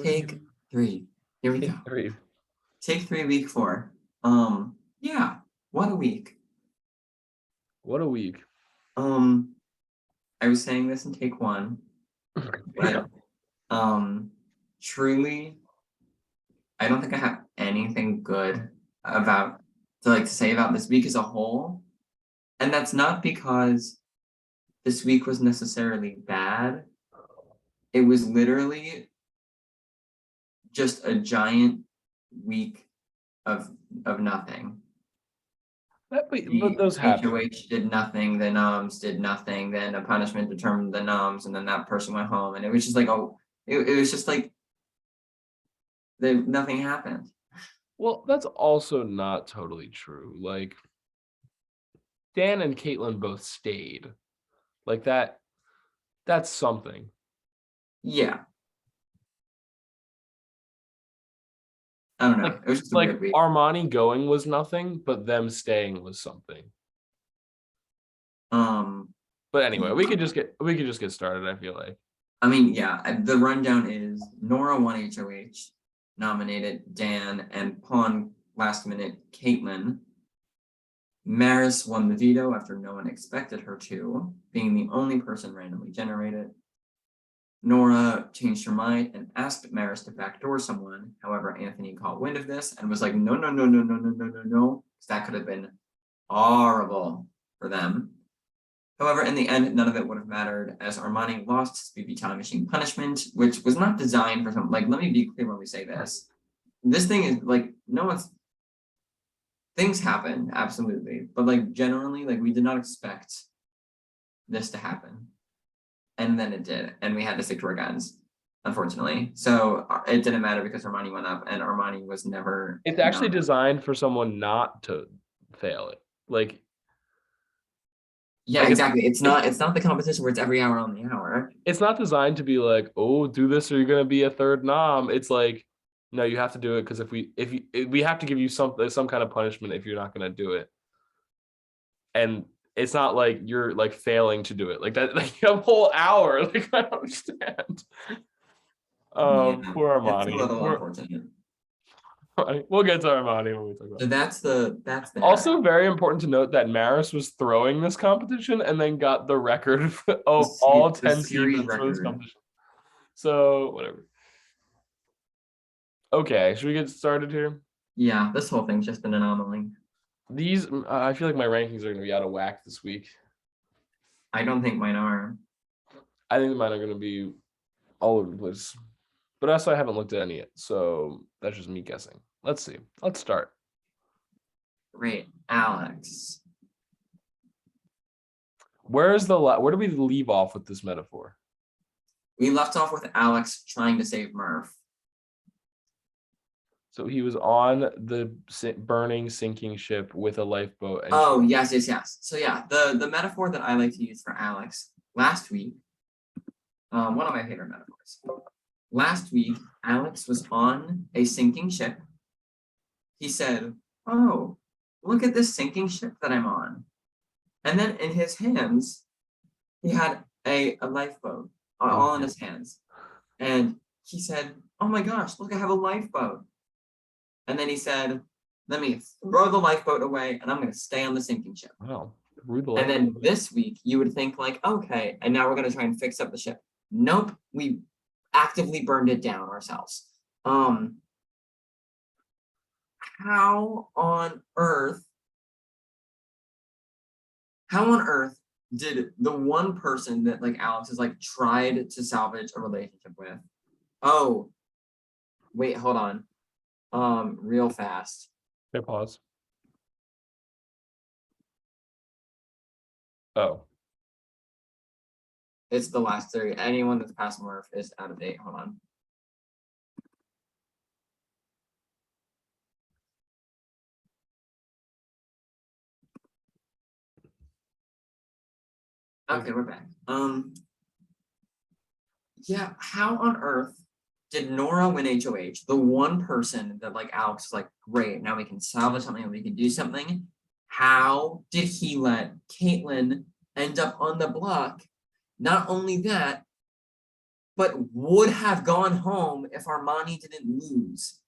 Take 3. Here we go. Take 3. Take 3, week 4. Yeah, what a week. What a week. I was saying this in take 1, but truly, I don't think I have anything good to say about this week as a whole. And that's not because this week was necessarily bad. It was literally just a giant week of nothing. But The those happen. HOH did nothing, the noms did nothing, then a punishment determined the noms, and then that person went home, and it was just like, it was just like nothing happened. Well, that's also not totally true. Like, Dan and Caitlin both stayed. Like that's something. Yeah. I don't know. Like, it was just a weird week. Armani going was nothing, but them staying was something. But anyway, we could just get started, I feel like. I mean, yeah, the rundown is Nora won HOH, nominated Dan, and pawn last minute Caitlin. Maris won the veto after no one expected her to, being the only person randomly generated. Nora changed her mind and asked Maris to backdoor someone. However, Anthony caught wind of this and was like, no, because that could have been horrible for them. However, in the end, none of it would have mattered as Armani lost his BB time machine punishment, which was not designed for something. Like, let me be clear when we say this. This thing is like, things happen, absolutely. But like generally, like we did not expect this to happen. And then it did. And we had to stick to our guns, unfortunately. So it didn't matter because Armani went up and Armani was never. It's actually designed for someone not to fail it. Like, yeah, like exactly. It's not the competition where it's every hour on the hour. It's not designed to be like, oh, do this or you're gonna be a third nom. It's like, no, you have to do it because if we have to give you some kind of punishment if you're not gonna do it. And it's not like you're like failing to do it like that, like a whole hour. Like, I don't understand. Poor Armani. It's a little unfortunate. We'll get to Armani when we talk about it. So that's there. Also very important to note that Maris was throwing this competition and then got the record of all 10 seasons for this competition. So whatever. Okay, should we get started here? Yeah, this whole thing's just an anomaly. These, I feel like my rankings are going to be out of whack this week. I don't think mine are. I think mine are going to be all over the place. But also, I haven't looked at any yet, so that's just me guessing. Let's see. Let's start. Great, Alex. Where do we leave off with this metaphor? We left off with Alex trying to save Murph. So he was on the burning, sinking ship with a lifeboat. And yes. So yeah, the metaphor that I like to use for Alex last week, one of my favorite metaphors. Last week, Alex was on a sinking ship. He said, oh, look at this sinking ship that I'm on. And then in his hands, he had a lifeboat all in his hands. And he said, oh my gosh, look, I have a lifeboat. And then he said, let me throw the lifeboat away and I'm going to stay on the sinking ship. Wow. And then this week, you would think like, okay, and now we're going to try and fix up the ship. Nope, we actively burned it down ourselves. How on earth did the one person that like Alex has like tried to salvage a relationship with? Oh, wait, hold on. Real fast. Okay, pause. Oh. It's the last 30. Anyone that's past Murph is out of date. Hold on. Okay, we're back. Yeah, how on earth did Nora win HOH? The one person that like Alex is like, great, now we can salvage something, we can do something. How did he let Caitlin end up on the block? Not only that, but would have gone home if Armani didn't lose.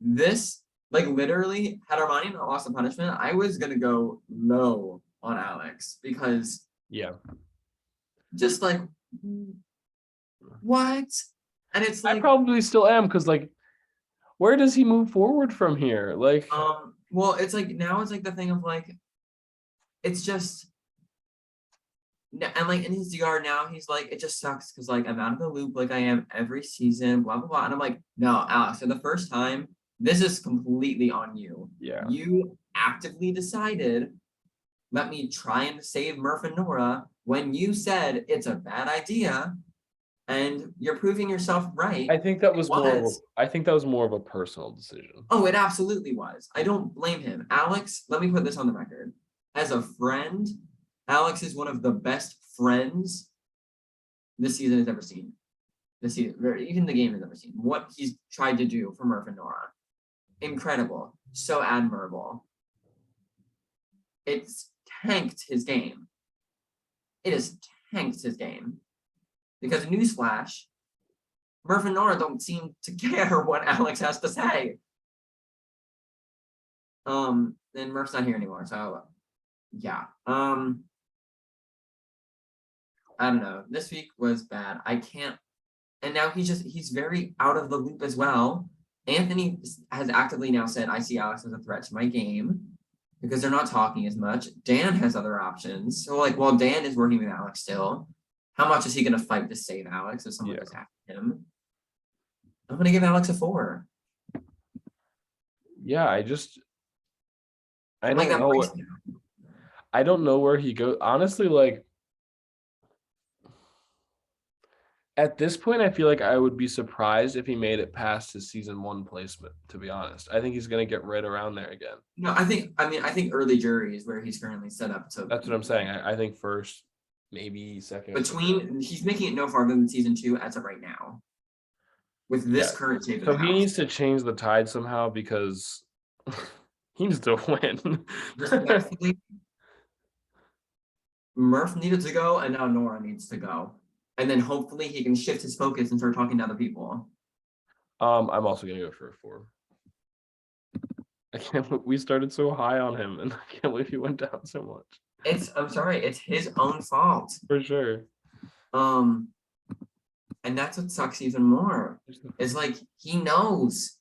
This, like literally, had Armani not lost the punishment, I was gonna go low on Alex because Yeah. just like what? And it's I like probably still am because like, where does he move forward from here? Like, well, it's like now it's like the thing of like it's just and like in his DR now he's like it just sucks because like I'm out of the loop like I am every season, blah blah blah. And I'm like, no, Alex, for the first time, this is completely on you. yeah. You actively decided, let me try and save Murph and Nora when you said it's a bad idea, and you're proving yourself right. I think that It was was. I think that was more of a personal decision. Oh, it absolutely was. I don't blame him. Alex, let me put this on the record. As a friend, Alex is one of the best friends this season has ever seen. This season, or even the game has ever seen. What he's tried to do for Murph and Nora. Incredible. So admirable. It's tanked his game. It has tanked his game. Because newsflash, Murph and Nora don't seem to care what Alex has to say. And Murph's not here anymore, so yeah. I don't know. This week was bad. I can't, and now he's very out of the loop as well. Anthony has actively now said, I see Alex as a threat to my game because they're not talking as much. Dan has other options. So like while Dan is working with Alex still, how much is he gonna fight to save Alex if someone does after him? I'm gonna give Alex a 4. Yeah, I I'm like that. I don't know where he goes. Honestly, like at this point, I feel like I would be surprised if he made it past his season 1 placement, to be honest. I think he's gonna get right around there again. No, I think early jury is where he's currently set up to. That's what I'm saying. I think first, maybe second. He's making it no farther than season 2 as of right now. With this current shape of So the he house. needs to change the tide somehow because he needs to win. Respectfully, Murph needed to go, and now Nora needs to go. And then hopefully he can shift his focus and start talking to other people. I'm also gonna go for a 4. I can't. We started so high on him, and I can't believe he went down so much. I'm sorry, it's his own fault. For sure. And that's what sucks even more. Is like he knows,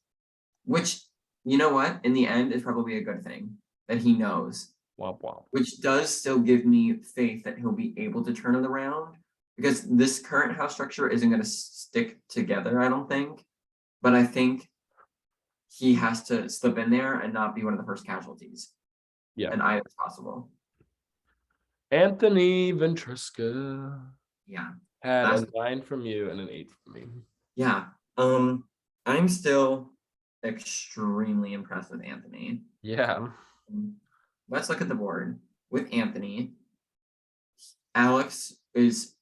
which you know what, in the end is probably a good thing that he knows. Womp womp. Which does still give me faith that he'll be able to turn it around because this current house structure isn't going to stick together, I don't think. But I think he has to slip in there and not be one of the first casualties. Yeah. And I as possible. Anthony Ventresca. Yeah. Had a 9 from you and an 8 from me. Yeah. I'm still extremely impressed with Anthony. Yeah. Let's look at the board. With Anthony, Alex is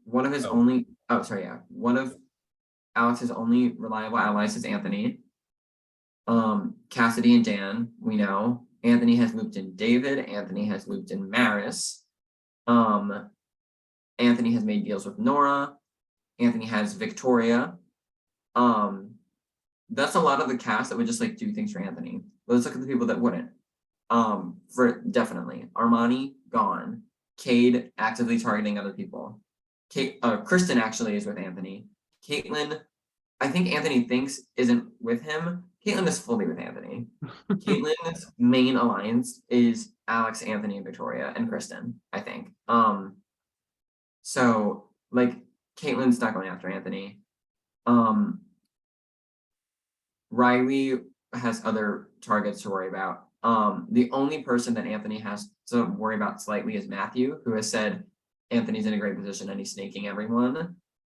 one of his only. Oh, sorry. Yeah, one of Alex's only reliable allies is Anthony. Cassidy and Dan, we know. Anthony has looped in David. Anthony has looped in Maris. Anthony has made deals with Nora. Anthony has Victoria. That's a lot of the cast that would just like do things for Anthony. Let's look at the people that wouldn't. For definitely Armani gone. Cade actively targeting other people. Kristen actually is with Anthony. Caitlin, I think Anthony thinks isn't with him. Caitlin is fully with Anthony. Caitlin's main alliance is Alex, Anthony, and Victoria, and Kristen, I think. So like Caitlin's not going after Anthony. Riley has other targets to worry about. The only person that Anthony has to worry about slightly is Matthew, who has said Anthony's in a great position and he's snaking everyone.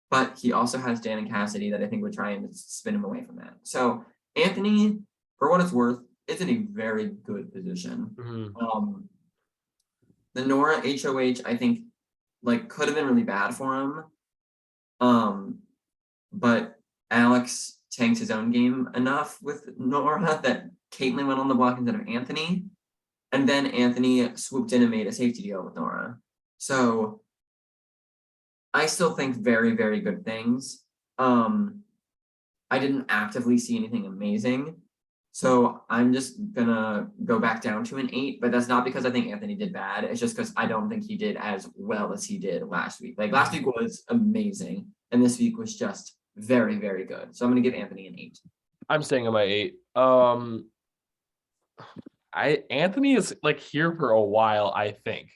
But he also has Dan and Cassidy that I think would try and spin him away from that. So Anthony, for what it's worth, is in a very good position. Mm-hmm. The Nora HOH, I think, like could have been really bad for him. But Alex tanked his own game enough with Nora that Caitlin went on the block instead of Anthony. And then Anthony swooped in and made a safety deal with Nora. So I still think very, very good things. I didn't actively see anything amazing. So I'm just gonna go back down to an 8, but that's not because I think Anthony did bad. It's just because I don't think he did as well as he did last week. Like last week was amazing, and this week was just very, very good. So I'm gonna give Anthony an 8. I'm staying on my 8. Anthony is like here for a while, I think.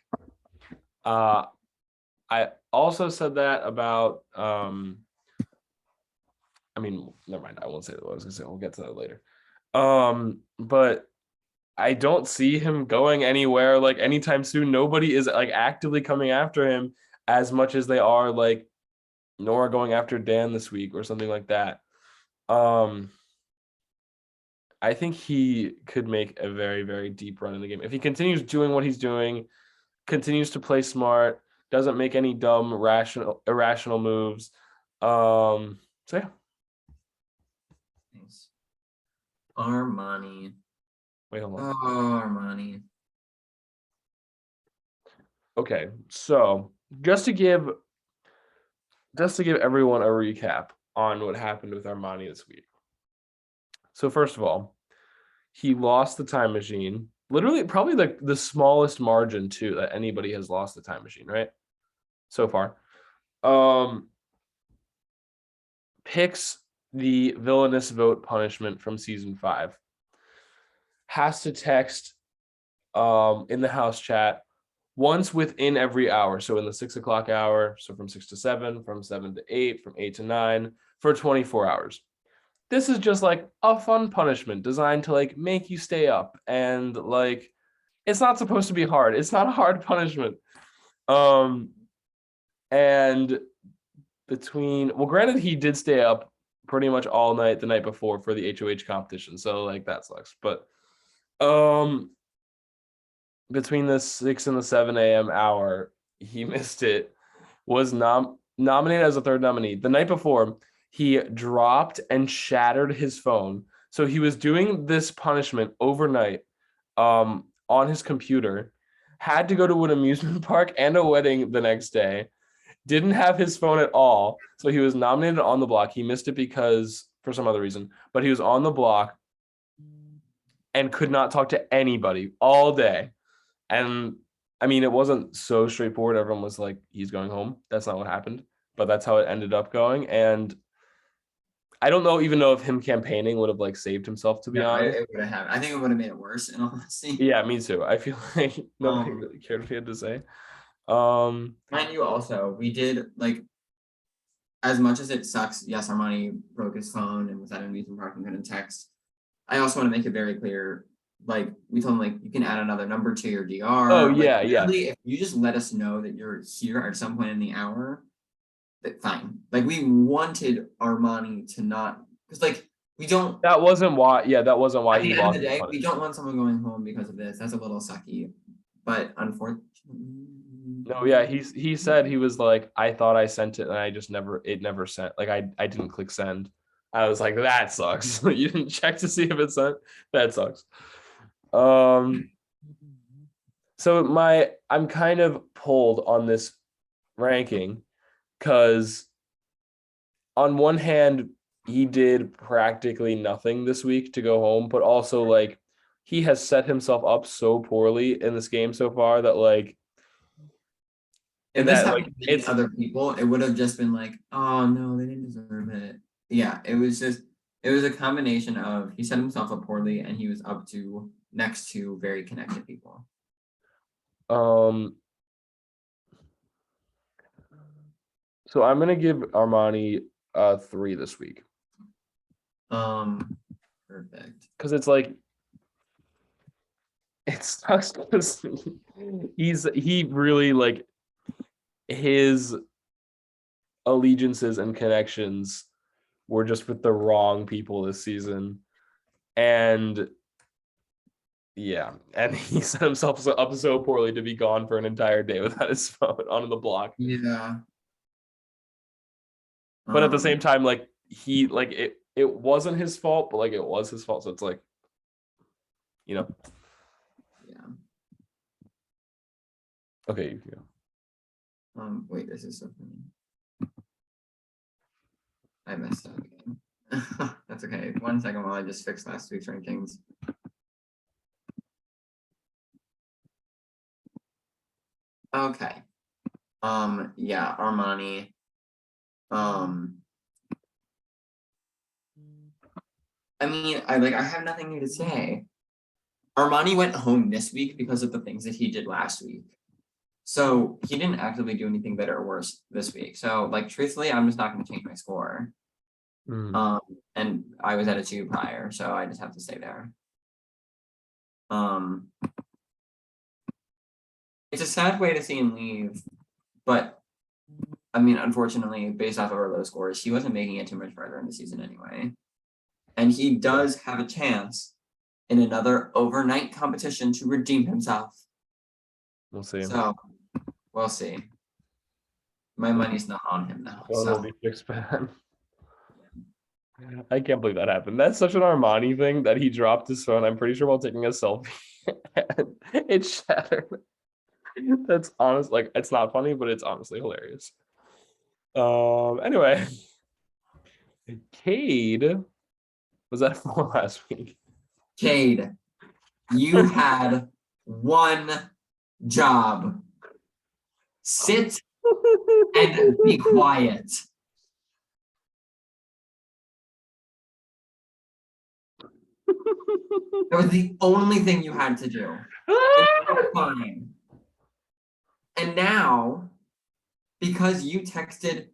I also said that about I mean, never mind. I won't say what I was gonna say. We'll get to that later. But I don't see him going anywhere like anytime soon. Nobody is like actively coming after him as much as they are like Nora going after Dan this week or something like that. I think he could make a very, very deep run in the game. If he continues doing what he's doing, continues to play smart, doesn't make any dumb, irrational moves. So yeah. Nice. Armani. Wait, hold on. Oh, Armani. Okay, so just to give everyone a recap on what happened with Armani this week. So first of all, he lost the time machine. Literally, probably like the smallest margin too that anybody has lost the time machine, right? So far. Picks the villainous vote punishment from season 5. Has to text in the house chat once within every hour. So in the 6 o'clock hour, so from 6 to 7, from 7 to 8, from 8 to 9, for 24 hours. This is just like a fun punishment designed to like make you stay up, and like it's not supposed to be hard. It's not a hard punishment. And granted, he did stay up pretty much all night the night before for the HOH competition, so like that sucks. But between the 6 and the 7 a.m. hour, he missed it. Was nominated as a third nominee. The night before, he dropped and shattered his phone. So he was doing this punishment overnight on his computer, had to go to an amusement park and a wedding the next day, didn't have his phone at all. So he was nominated on the block. He missed it because for some other reason, but he was on the block and could not talk to anybody all day. And I mean, it wasn't so straightforward. Everyone was like, he's going home. That's not what happened, but that's how it ended up going. And I don't even know if him campaigning would have like saved himself, to be No, honest. it would have. I think it would have made it worse, in all honesty. Yeah, me too. I feel like nobody really cared what he had to say. Mind you, also, we did like as much as it sucks. Yes, Armani broke his phone and was at an amusement park and couldn't text. I also want to make it very clear. Like we told him, like you can add another number to your DR. Oh Like, yeah, yeah. literally, if you just let us know that you're here at some point in the hour, that fine. Like we wanted Armani to not, because like we don't. That wasn't why. Yeah, that wasn't why At he the end of lost the the day, we don't punishment. want someone going home because of this. That's a little sucky, but unfortunately. No, yeah, he said he was like, I thought I sent it and it never sent. Like I didn't click send. I was like, that sucks. You didn't check to see if it sent. That sucks. So I'm kind of pulled on this ranking because on one hand, he did practically nothing this week to go home, but also like he has set himself up so poorly in this game so far that like If this that happened like to any other people, it would have just been like, oh no, they didn't deserve it. Yeah, it was a combination of he set himself up poorly and he was up to next to very connected people. So I'm gonna give Armani a 3 this week. Perfect. Because it's like it sucks because he really like his allegiances and connections were just with the wrong people this season. And yeah, and he set himself up so poorly to be gone for an entire day without his phone on the block. Yeah. But at the same time, like he like it wasn't his fault, but like it was his fault. So it's like, you know. Yeah. Okay. Wait, this is so funny. I messed up again. That's okay. 1 second while I just fix last week's rankings. Okay. Yeah, Armani. I mean, I have nothing new to say. Armani went home this week because of the things that he did last week. So he didn't actively do anything better or worse this week. So like truthfully, I'm just not gonna change my score. And I was at a 2 prior, so I just have to stay there. It's a sad way to see him leave, but I mean, unfortunately, based off of our low scores, he wasn't making it too much further in the season anyway. And he does have a chance in another overnight competition to redeem himself. We'll see. So we'll see. My money's not on him now. Phone So will be fixed, man. I can't believe that happened. That's such an Armani thing that he dropped his phone. I'm pretty sure while taking a selfie, and it shattered. That's honest. Like it's not funny, but it's honestly hilarious. Anyway, Cade was at 4 last week. Cade, you had one job. Sit and be quiet. That was the only thing you had to do. Fine. And now, because you texted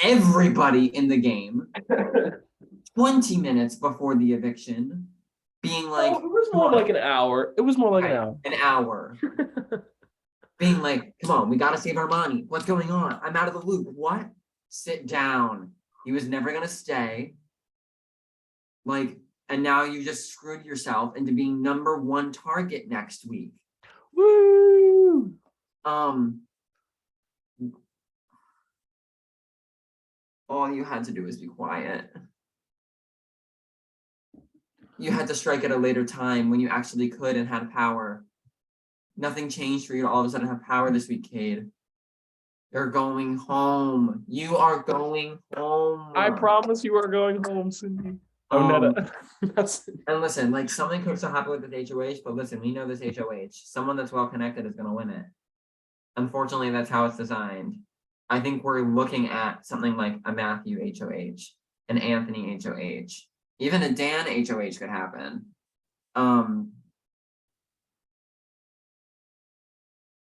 everybody in the game 20 minutes before the eviction, being like, it was more like an hour. It was more like an hour. Being like, come on, we gotta save our money. What's going on? I'm out of the loop. What? Sit down. He was never gonna stay. Like, and now you just screwed yourself into being #1 target next week. Woo! All you had to do was be quiet. You had to strike at a later time when you actually could and had power. Nothing changed for you to all of a sudden have power this week, Cade. You're going home. You are going home. I promise you are going home, Cindy. Oh, Netta. And listen, like something could still happen with this HOH, but listen, we know this HOH. Someone that's well connected is going to win it. Unfortunately, that's how it's designed. I think we're looking at something like a Matthew HOH, an Anthony HOH, even a Dan HOH could happen.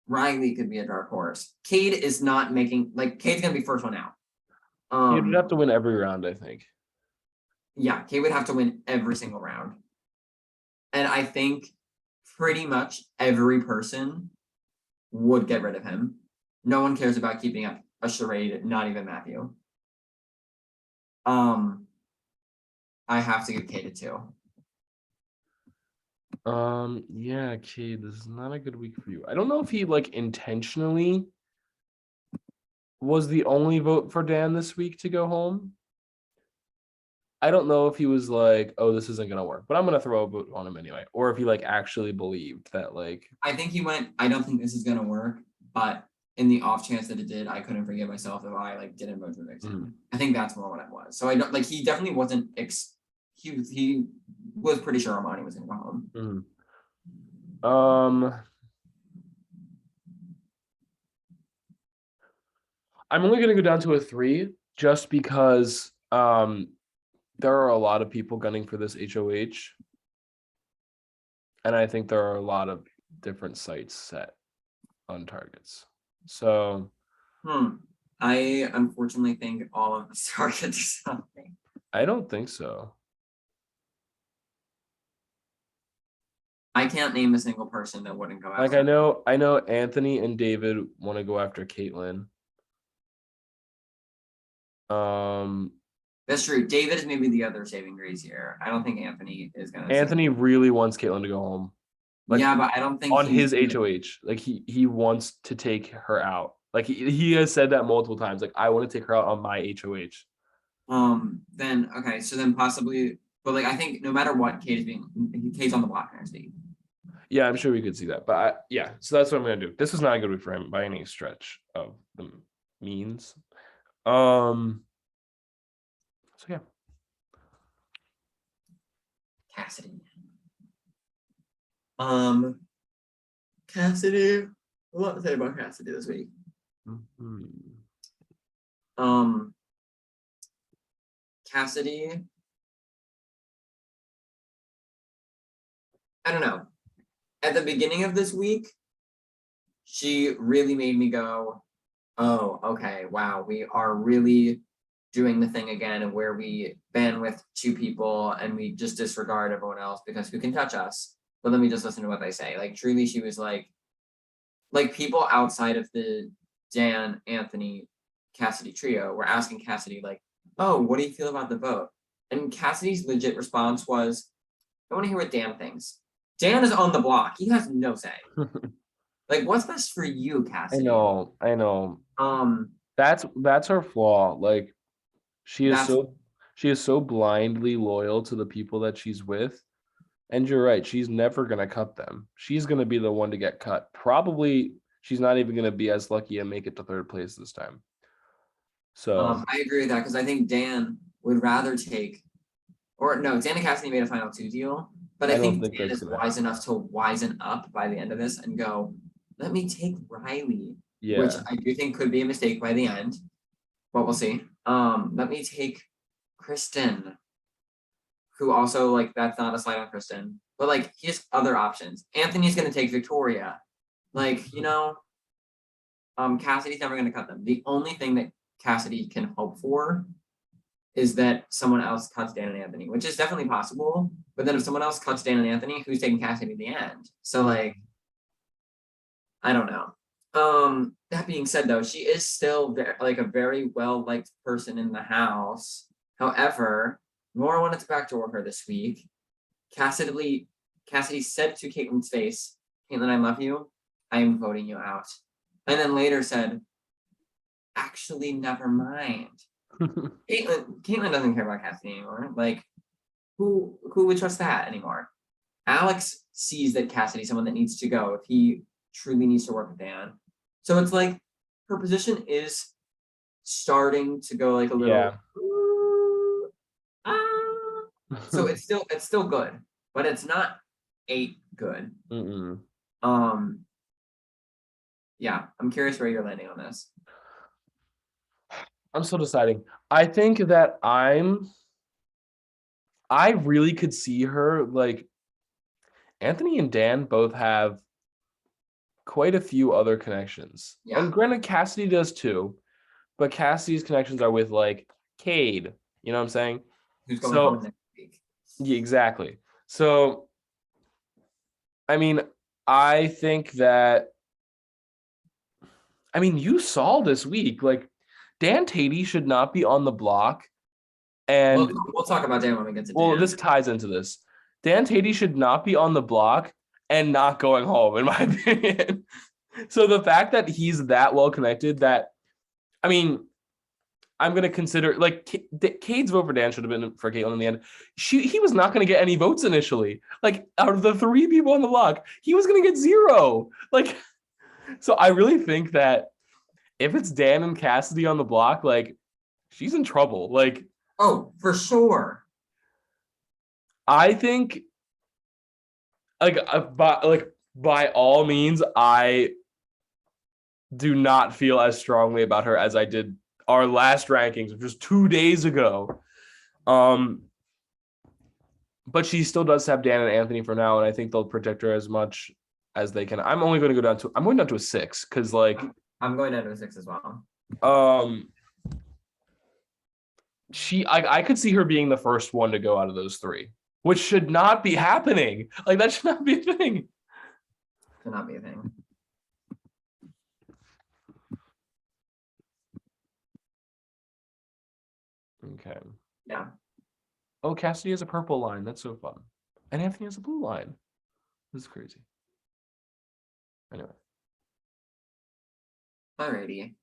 Riley could be a dark horse. Cade is not making Cade's gonna be first one out. You'd have to win every round, I think. Yeah, Cade would have to win every single round. And I think pretty much every person would get rid of him. No one cares about keeping up a charade, not even Matthew. I have to give Cade a 2. Yeah, Cade, this is not a good week for you. I don't know if he intentionally was the only vote for Dan this week to go home. I don't know if he was like, oh, this isn't gonna work, but I'm gonna throw a vote on him anyway. Or if he actually believed that I think he went, I don't think this is gonna work, but in the off chance that it did, I couldn't forgive myself if I didn't vote for Vixen. I think that's more what it was. So I don't he definitely wasn't he was pretty sure Armani was gonna go home. I'm only gonna go down to a 3 just because there are a lot of people gunning for this HOH. And I think there are a lot of different sites set on targets. So I unfortunately think all of the targets are something. I don't think so. I can't name a single person that wouldn't go after. I know Anthony and David want to go after Caitlin. That's true. David is maybe the other saving grace here. I don't think Anthony is gonna. Anthony really wants Caitlin to go home. Yeah, but I don't think on his HOH, he wants to take her out. He has said that multiple times. I want to take her out on my HOH. Then okay, so then possibly, but I think no matter what, Cade's on the block next week. Yeah, I'm sure we could see that. But yeah, so that's what I'm gonna do. This is not a good week for him by any stretch of the means. So yeah. Cassidy. Cassidy. A lot to say about Cassidy this week. Mhm. Cassidy. I don't know. At the beginning of this week, she really made me go, oh, okay, wow, we are really doing the thing again and where we ban with two people and we just disregard everyone else because who can touch us? But let me just listen to what they say. Like truly, she was like people outside of the Dan, Anthony, Cassidy trio were asking Cassidy, like, oh, what do you feel about the vote? And Cassidy's legit response was, I want to hear what Dan thinks. Dan is on the block. He has no say. Like, what's best for you, I Cassidy? know. That's her flaw. Like she is That's so blindly loyal to the people that she's with. And you're right, she's never gonna cut them. She's gonna be the one to get cut. Probably she's not even gonna be as lucky and make it to third place this time. So I agree with that because I think Dan would rather take, or no, Dan and Cassidy made a final two deal, but I I don't think think Dan that's is gonna wise happen. enough to wisen up by the end of this and go, let me take Riley, which Yeah. I do think could be a mistake by the end, but we'll see. Let me take Kristen, who also like that's not a slight on Kristen, but like he has other options. Anthony's gonna take Victoria, like Cassidy's never gonna cut them. The only thing that Cassidy can hope for is that someone else cuts Dan and Anthony, which is definitely possible. But then if someone else cuts Dan and Anthony, who's taking Cassidy at the end? So like, I don't know. That being said, though, she is still like a very well liked person in the house. However, Nora wanted to backdoor her this week. Cassidy said to Caitlin's face, "Caitlin, I love you. I am voting you out." And then later said, "Actually, never mind." Caitlin doesn't care about Cassidy anymore. Like, who would trust that anymore? Alex sees that Cassidy's someone that needs to go if he truly needs to work with Dan. So it's like her position is starting to go like a little. Yeah. So it's still good, but it's not 8 good. Mm-mm. Yeah, I'm curious where you're landing on this. I'm still deciding. I think that I really could see her like Anthony and Dan both have quite a few other connections. Yeah. And granted, Cassidy does too, but Cassidy's connections are with like Cade. You know what I'm saying? Who's going home So next week? yeah, exactly. So I mean, I think that you saw this week, like Dan Tatey should not be on the block. Well, And we'll talk about Dan when we get to well, Dan. this ties into this. Dan Tatey should not be on the block and not going home, in my opinion. So the fact that he's that well connected, that I mean, I'm gonna consider like Cade's vote for Dan should have been for Caitlin in the end. He was not gonna get any votes initially. Like out of the 3 people on the block, he was gonna get 0. Like, so I really think that if it's Dan and Cassidy on the block, like she's in trouble. Like, Oh, for sure. I think by all means, I do not feel as strongly about her as I did our last rankings, which was 2 days ago. But she still does have Dan and Anthony for now, and I think they'll protect her as much as they can. I'm going down to a 6 because like I'm going down to a 6 as well. I could see her being the first one to go out of those 3, which should not be happening. Like that should not be a thing. Should not be a thing. Okay. Yeah. Oh, Cassidy has a purple line. That's so fun. And Anthony has a blue line. This is crazy. Anyway. Alrighty.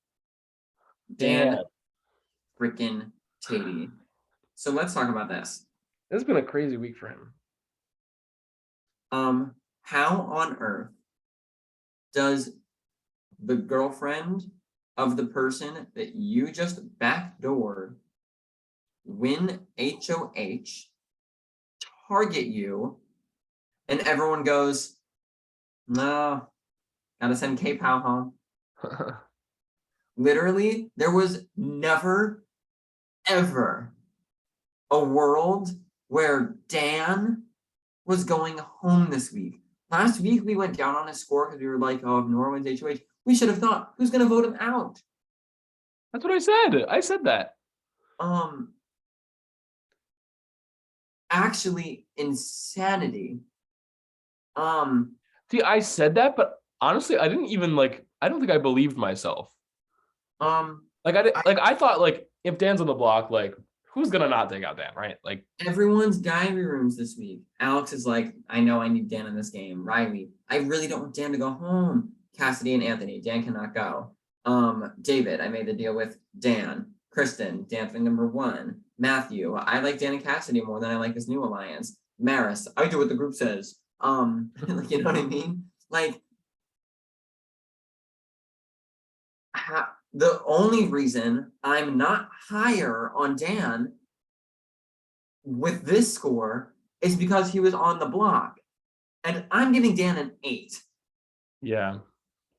Dan. Dan freaking Tatey. So let's talk about this. This has been a crazy week for him. How on earth does the girlfriend of the person that you just backdoored win HOH, target you, and everyone goes, no, gotta send K-Pow home. Literally, there was never, ever a world where Dan was going home this week. Last week, we went down on his score because we were like, oh, if Nora wins HOH, we should have thought, who's going to vote him out? That's what I said. I said that. Actually, insanity. See, I said that, but honestly, I didn't even I don't think I believed myself. I thought if Dan's on the block, who's gonna not take out Dan, right? Everyone's diary rooms this week. Alex is like, I know I need Dan in this game. Riley, I really don't want Dan to go home. Cassidy and Anthony, Dan cannot go. David, I made the deal with Dan. Kristen, dancing number 1. Matthew, I like Dan and Cassidy more than I like this new alliance. Maris, I do what the group says. You know what I mean? The only reason I'm not higher on Dan with this score is because he was on the block, and I'm giving Dan an 8. Yeah.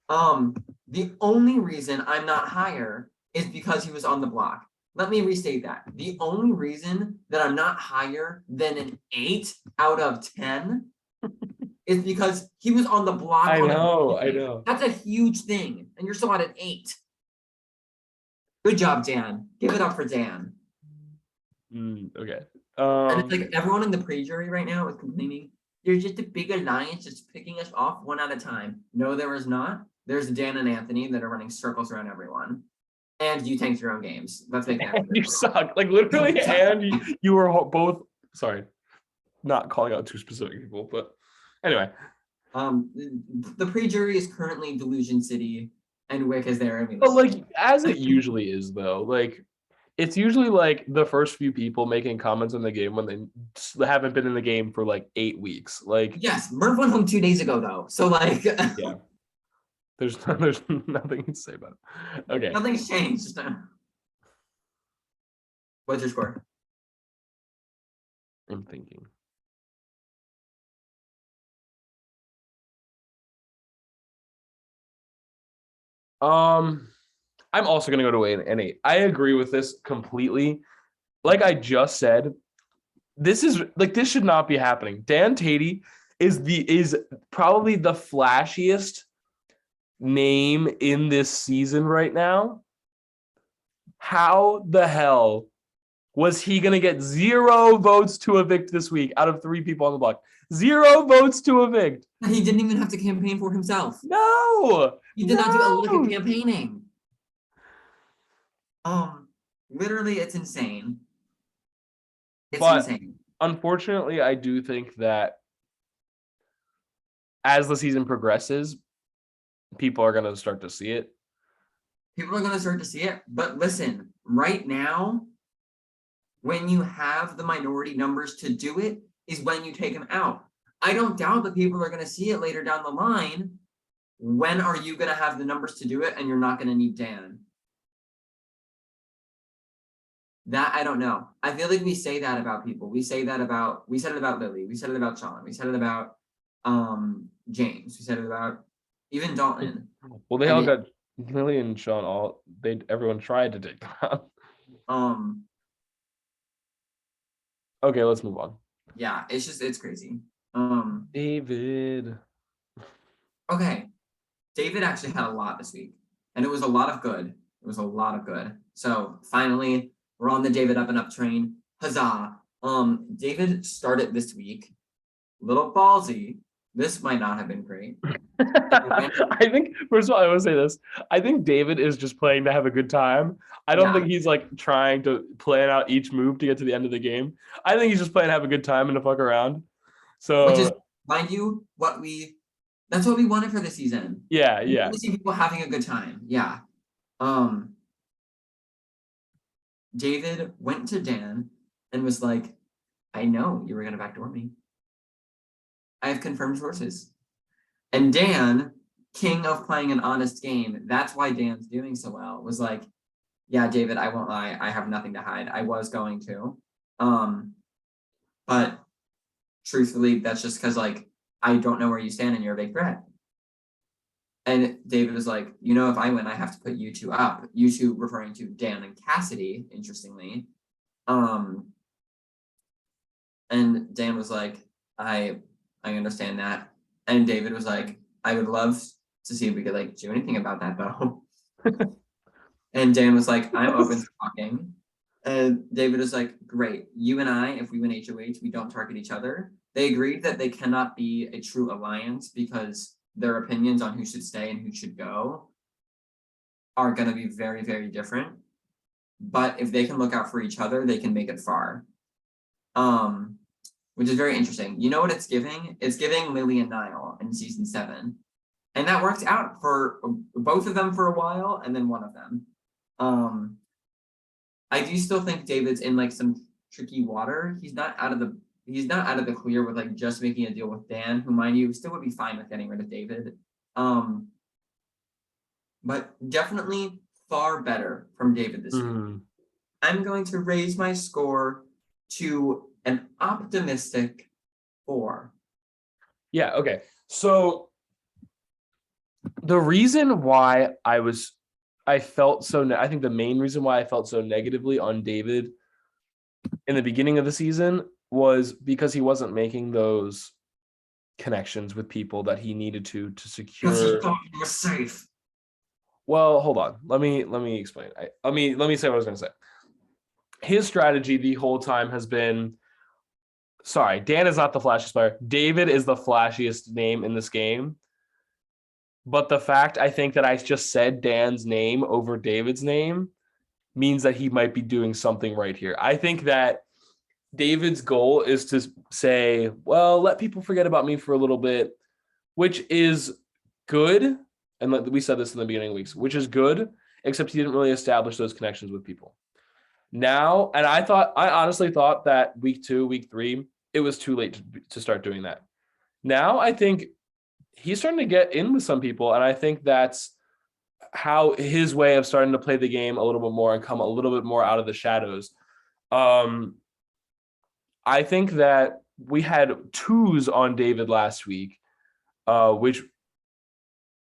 The only reason I'm not higher is because he was on the block. Let me restate that. The only reason that I'm not higher than an 8 out of 10 is because he was on the block. I know. That's a huge thing, and you're still at an 8. Good job, Dan. Give it up for Dan. Okay. And it's everyone in the pre-jury right now is complaining. There's just a big alliance just picking us off one at a time. No, there is not. There's Dan and Anthony that are running circles around everyone. And you tanked your own games. Let's make that. You suck. Literally, and you were both. Sorry, not calling out 2 specific people, but anyway. The pre-jury is currently Delusion City, and Wick is there. But as it usually is, though, it's usually the first few people making comments in the game when they haven't been in the game for 8 weeks. Yes, Murph went home 2 days ago, though. So yeah. There's nothing to say about it. Okay. Nothing's changed. What's your score? I'm thinking. I'm also gonna go to an 8. I agree with this completely. Like I just said, this is this should not be happening. Dan Tatey is probably the flashiest name in this season right now. How the hell was he going to get 0 votes to evict this week out of 3 people on the block? 0 votes to evict. He didn't even have to campaign for himself. No. He did not do a lick of campaigning. Literally, it's insane. It's insane. Unfortunately, I do think that as the season progresses, people are going to start to see it. People are going to start to see it. But listen, right now, when you have the minority numbers to do it, is when you take them out. I don't doubt that people are going to see it later down the line. When are you going to have the numbers to do it and you're not going to need Dan? That I don't know. I feel like we say that about people. We said it about Lily. We said it about Sean. We said it about James. We said it about even Dalton. Well, they all got Lily and Sean. Everyone tried to take them out. Okay, let's move on. Yeah, it's crazy. David. Okay, David actually had a lot this week, and it was a lot of good. So finally, we're on the David up and up train. Huzzah! David started this week. Little ballsy. This might not have been great. I think, first of all, I want to say this. I think David is just playing to have a good time. I don't think he's trying to plan out each move to get to the end of the game. I think he's just playing to have a good time and to fuck around. So, which is, mind you, that's what we wanted for this season. Yeah. We want to see people having a good time. Yeah. David went to Dan and was like, I know you were going to backdoor me. I have confirmed sources. And Dan, king of playing an honest game, that's why Dan's doing so well, was like, yeah, David, I won't lie, I have nothing to hide. I was going to. But truthfully, that's just because like I don't know where you stand and you're a big threat. And David was like, if I win, I have to put you two up. You two referring to Dan and Cassidy, interestingly. And Dan was like, I understand that. And David was like, I would love to see if we could like do anything about that though. And Dan was like, I'm open to talking. And David was like, great. You and I, if we win HOH, we don't target each other. They agreed that they cannot be a true alliance because their opinions on who should stay and who should go are going to be very, very different. But if they can look out for each other, they can make it far. Which is very interesting. You know what it's giving? It's giving Lily and Niall in season 7. And that worked out for both of them for a while, and then one of them. I do still think David's in like some tricky water. He's not out of the clear with like just making a deal with Dan, who mind you still would be fine with getting rid of David. But definitely far better from David this week. I'm going to raise my score to an optimistic 4. Yeah, okay. So the reason why I think the main reason why I felt so negatively on David in the beginning of the season was because he wasn't making those connections with people that he needed to secure. Because he thought he was safe. Well, hold on. Let me explain. Let me say what I was going to say. His strategy the whole time has been, sorry, Dan is not the flashiest player. David is the flashiest name in this game. But the fact I think that I just said Dan's name over David's name means that he might be doing something right here. I think that David's goal is to say, well, let people forget about me for a little bit, which is good. And we said this in the beginning of weeks, which is good, except he didn't really establish those connections with people. Now, and I honestly thought that week 2, week 3, it was too late to start doing that. Now I think he's starting to get in with some people, and I think that's how his way of starting to play the game a little bit more and come a little bit more out of the shadows. I think that we had 2s on David last week, which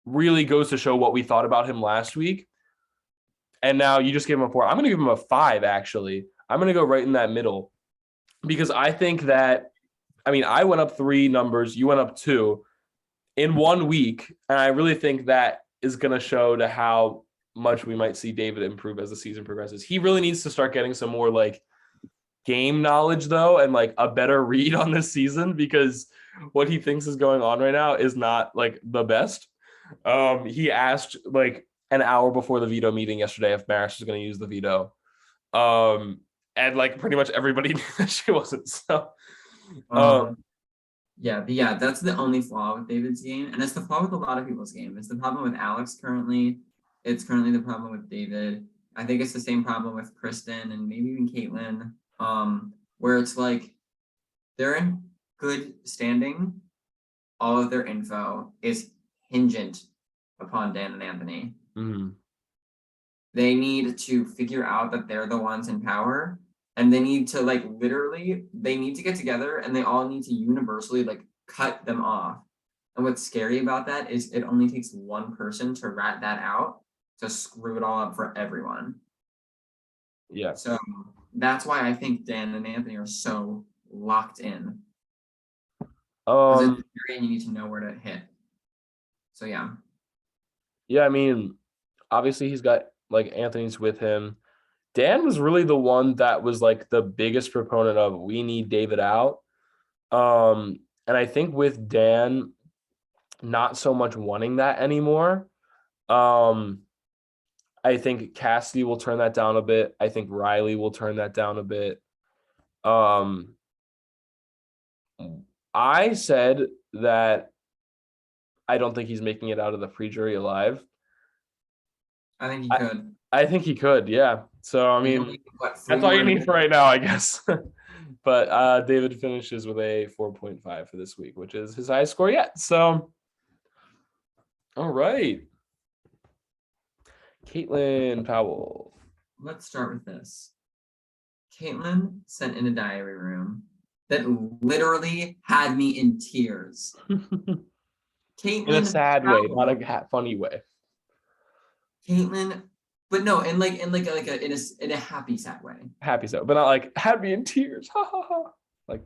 really goes to show what we thought about him last week. And now you just gave him a 4. I'm going to give him a 5, actually. I'm going to go right in that middle because I think that, I went up 3 numbers. You went up 2 in 1 week. And I really think that is going to show to how much we might see David improve as the season progresses. He really needs to start getting some more like game knowledge though, and like a better read on this season, because what he thinks is going on right now is not like the best. He asked like an hour before the veto meeting yesterday if Maris was going to use the veto. And like pretty much everybody knew that she wasn't. So yeah, that's the only flaw with David's game. And it's the flaw with a lot of people's game. It's the problem with Alex currently. It's currently the problem with David. I think it's the same problem with Kristen and maybe even Caitlin. Where it's like they're in good standing. All of their info is hingent upon Dan and Anthony. Mm-hmm. They need to figure out that they're the ones in power, and they need to like literally, they need to get together and they all need to universally like cut them off. And what's scary about that is it only takes one person to rat that out to screw it all up for everyone. Yeah. So that's why I think Dan and Anthony are so locked in. Because it's scary and you need to know where to hit. So yeah. Yeah, obviously he's got like Anthony's with him. Dan was really the one that was like the biggest proponent of we need David out. And I think with Dan not so much wanting that anymore, I think Cassidy will turn that down a bit. I think Riley will turn that down a bit. I said that I don't think he's making it out of the pre-jury alive. I think he could. I think he could, yeah. So, that's all you need for right now, I guess. But David finishes with a 4.5 for this week, which is his highest score yet. So, all right. Caitlin Powell. let's start with this. Caitlin sent in a diary room that literally had me in tears. Caitlin In a sad way, Powell- not a funny way. Caitlin, but no, in a happy sad way. Happy so, but not like had me in tears. Ha ha ha. Like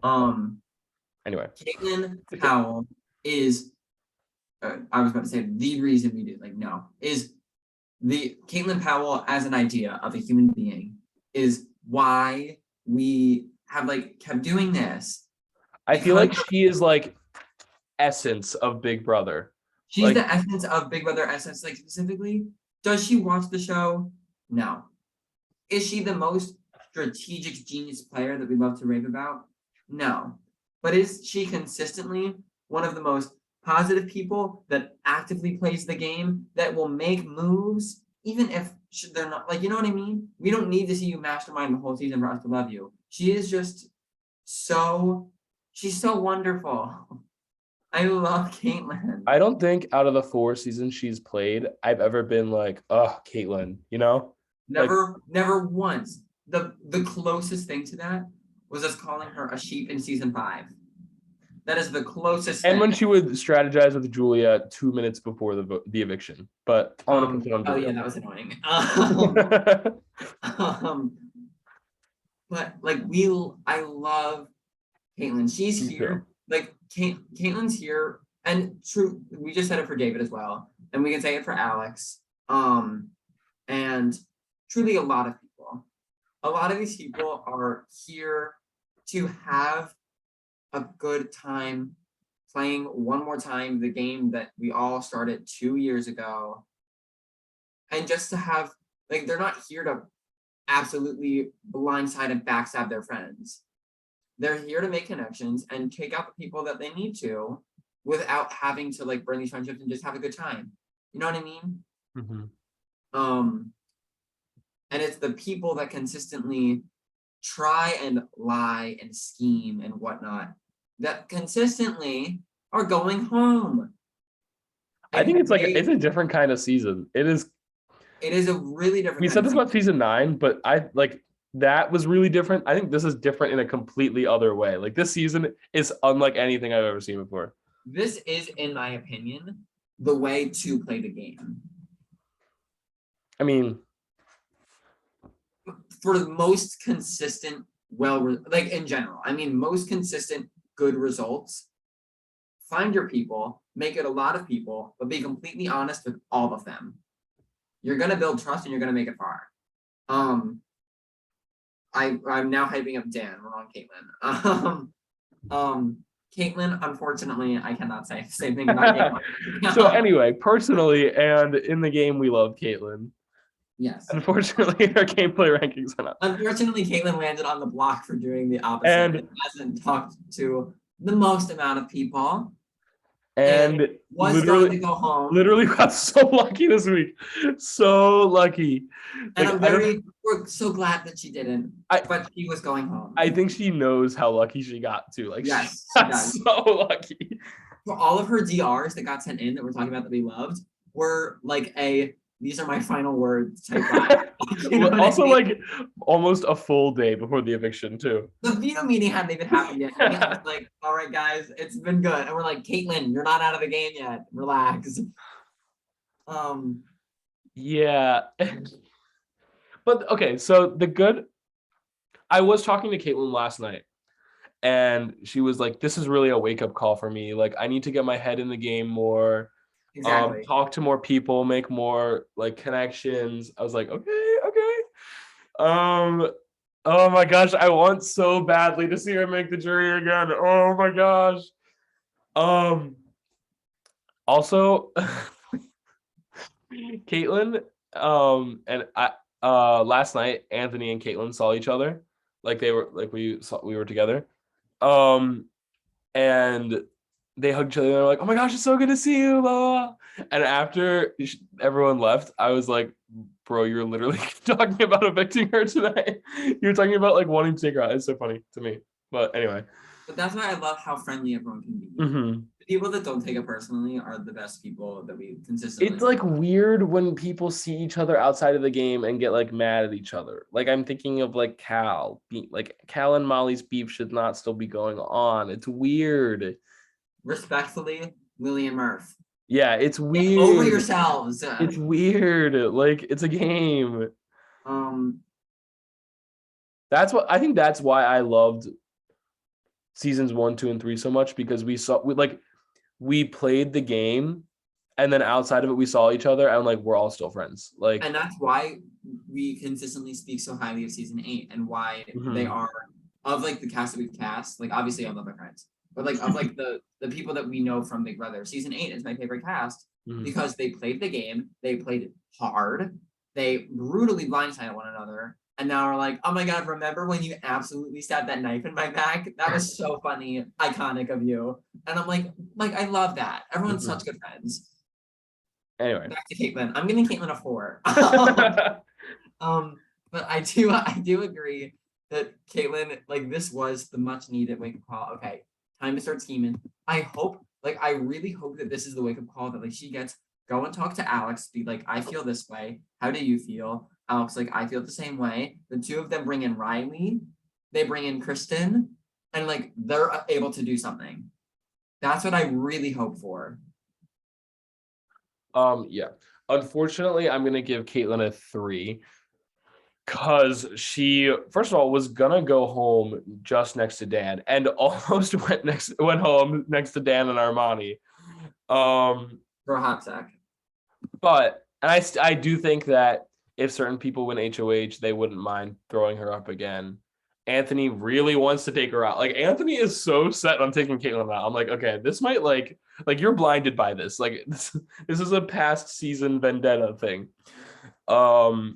anyway. Caitlin Powell is I was about to say the reason we did is the Caitlin Powell as an idea of a human being is why we have kept doing this. I feel like she is like essence of Big Brother. She's like, the essence of Big Brother essence. Like specifically, does she watch the show? No. Is she the most strategic genius player that we love to rave about? No. But is she consistently one of the most positive people that actively plays the game, that will make moves, even if they're not, you know what I mean? We don't need to see you mastermind the whole season for us to love you. She is just she's so wonderful. I love Caitlin. I don't think out of the 4 seasons she's played, I've ever been like, oh, Caitlin, you know? Never once. The closest thing to that was us calling her a sheep in season 5. That is the closest And thing. when she would strategize with Julia 2 minutes before the eviction. But I want to put it on oh Julia. yeah, that was annoying. But I love Caitlin. She's Me here. Caitlin's here, and true. We just said it for David as well, and we can say it for Alex. And truly, a lot of people. A lot of these people are here to have a good time playing one more time the game that we all started 2 years ago, and just to have they're not here to absolutely blindside and backstab their friends. They're here to make connections and take out the people that they need to without having to burn these friendships and just have a good time. You know what I mean? Mm-hmm. And it's the people that consistently try and lie and scheme and whatnot that consistently are going home. I think it's it's a different kind of season. It is a really different. We said this about season 9, but that was really different. I think this is different in a completely other way. This season is unlike anything I've ever seen before. This is, in my opinion, the way to play the game. I mean, for the most consistent, in general, most consistent good results, find your people, make it a lot of people, but be completely honest with all of them. You're going to build trust and you're going to make it far. I'm now hyping up Dan. We're on Caitlin. Caitlin, unfortunately, I cannot say the same thing about Caitlin. So anyway, personally and in the game, we love Caitlin. Yes. Unfortunately, her gameplay rankings are not. Unfortunately, Caitlin landed on the block for doing the opposite and hasn't talked to the most amount of people. And was going to go home. Literally got so lucky this week. So lucky. And we're so glad that she didn't. But she was going home. I think she knows how lucky she got too. Yes, she got so lucky. For all of her DRs that got sent in that we're talking about that we loved were these are my final words type vibe. Also, almost a full day before the eviction too. The veto meeting hadn't even happened yet. And I was like, all right, guys, it's been good. And we're like, Caitlin, you're not out of the game yet. Relax. Yeah. But okay, so I was talking to Caitlin last night, and she was like, this is really a wake-up call for me. I need to get my head in the game more. Exactly. Talk to more people, make more connections. I was like, okay. Oh my gosh, I want so badly to see her make the jury again. Oh my gosh. Also, Caitlin, and I last night Anthony and Caitlin saw each other. We were together. And they hugged each other and they're like, oh my gosh, it's so good to see you, blah, blah. And after everyone left, I was like, bro, you're literally talking about evicting her today. You're talking about wanting to take her out. It's so funny to me. But anyway. But that's why I love how friendly everyone can be. Mm-hmm. people that don't take it personally are the best people that we consistently. It's like weird when people see each other outside of the game and get like mad at each other. Like I'm thinking of like Cal and Molly's beef should not still be going on. It's weird. Respectfully, Lily and Murph. Yeah, it's Get weird. over yourselves. It's weird. Like it's a game. That's what I think. That's why I loved seasons 1, 2, and 3 so much, because we played the game, and then outside of it, we saw each other, and like we're all still friends. Like, and that's why we consistently speak so highly of season 8, and why they are of like the cast that we've cast. Like obviously, I love my friends, but like of like the people that we know from Big Brother. Season 8 is my favorite cast because they played the game, they played it hard, they brutally blindsided one another. And now we're like, oh my God, remember when you absolutely stabbed that knife in my back? That was so funny, iconic of you. And I'm like I love that. Everyone's such good friends. Anyway. Back to Caitlin. I'm giving Caitlin a 4. But I do agree that Caitlin, like this was the much needed wake-up call. Okay, time to start scheming. I really hope that this is the wake-up call that like she gets, go and talk to Alex, be like, I feel this way. How do you feel? Alex, like, I feel the same way. The two of them bring in Riley, they bring in Kristen, and like they're able to do something. That's what I really hope for. Yeah. Unfortunately, I'm gonna give Caitlin a 3 because she, first of all, was gonna go home just next to Dan and almost went home next to Dan and Armani. For a hot sec. But I do think that if certain people win HOH, they wouldn't mind throwing her up again. Anthony really wants to take her out. Like Anthony is so set on taking Caitlin out. I'm like, okay, this might like you're blinded by this. Like this is a past season vendetta thing. So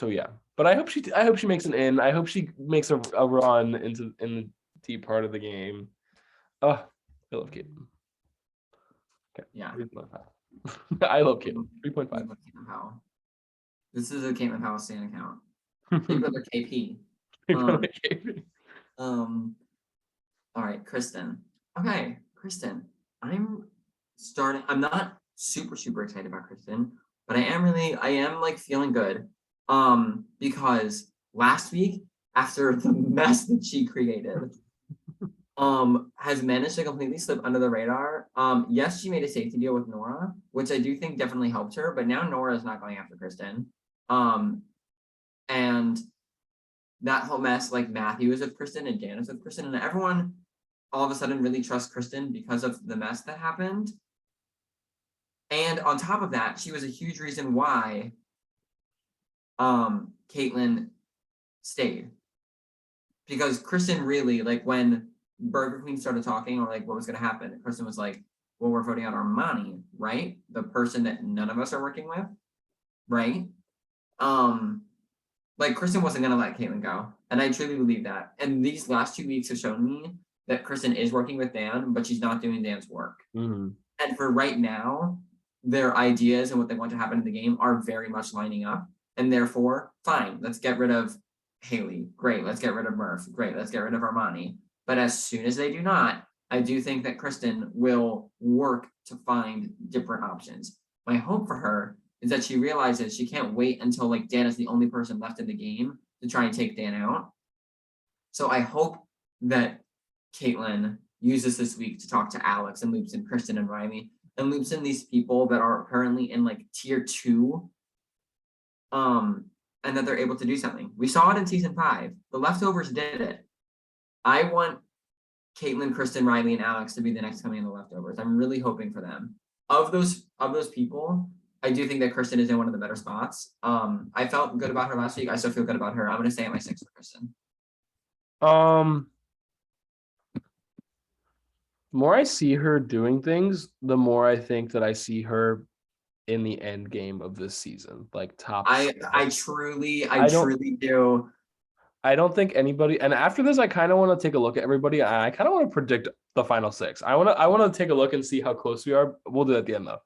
yeah, but I hope she makes an in. I hope she makes a run in the deep part of the game. Oh, I love Caitlin. Okay. Yeah. I love Caitlin. 3.5. This is a Caitlin Powell Stan account. Big Brother KP. All right, Kristen. Okay, Kristen. I'm not super excited about Kristen, but I am like feeling good. Because last week, after the mess that she created, has managed to completely slip under the radar. Yes, she made a safety deal with Nora, which I do think definitely helped her, but now Nora is not going after Kristen. And that whole mess, like Matthew is with Kristen and Dan is with Kristen, and everyone all of a sudden really trusts Kristen because of the mess that happened. And on top of that, she was a huge reason why Caitlin stayed. Because Kristen really, like when Burger Queen started talking or like what was going to happen, Kristen was like, well, we're voting out Armani, right? The person that none of us are working with, right? Like Kristen wasn't going to let Caitlin go. And I truly believe that. And these last 2 weeks have shown me that Kristen is working with Dan, but she's not doing Dan's work. And for right now, their ideas and what they want to happen in the game are very much lining up. And therefore, fine, let's get rid of Haley. Great, let's get rid of Murph. Great, let's get rid of Armani. But as soon as they do not, I do think that Kristen will work to find different options. My hope for her is that she realizes she can't wait until like Dan is the only person left in the game to try and take Dan out. So I hope that Caitlin uses this week to talk to Alex and loops in Kristen and Riley and loops in these people that are currently in like tier 2. And that they're able to do something. We saw it in season 5. The leftovers did it. I want Caitlin, Kristen, Riley, and Alex to be the next coming in the leftovers. I'm really hoping for them. Of those people, I do think that Kristen is in one of the better spots. I felt good about her last week. I still feel good about her. I'm gonna stay at my 6 for Kristen. The more I see her doing things, the more I think that I see her in the end game of this season, like top. I truly do. I don't think anybody. And after this, I kind of want to take a look at everybody. I kind of want to predict the final 6. I want to take a look and see how close we are. We'll do that at the end though.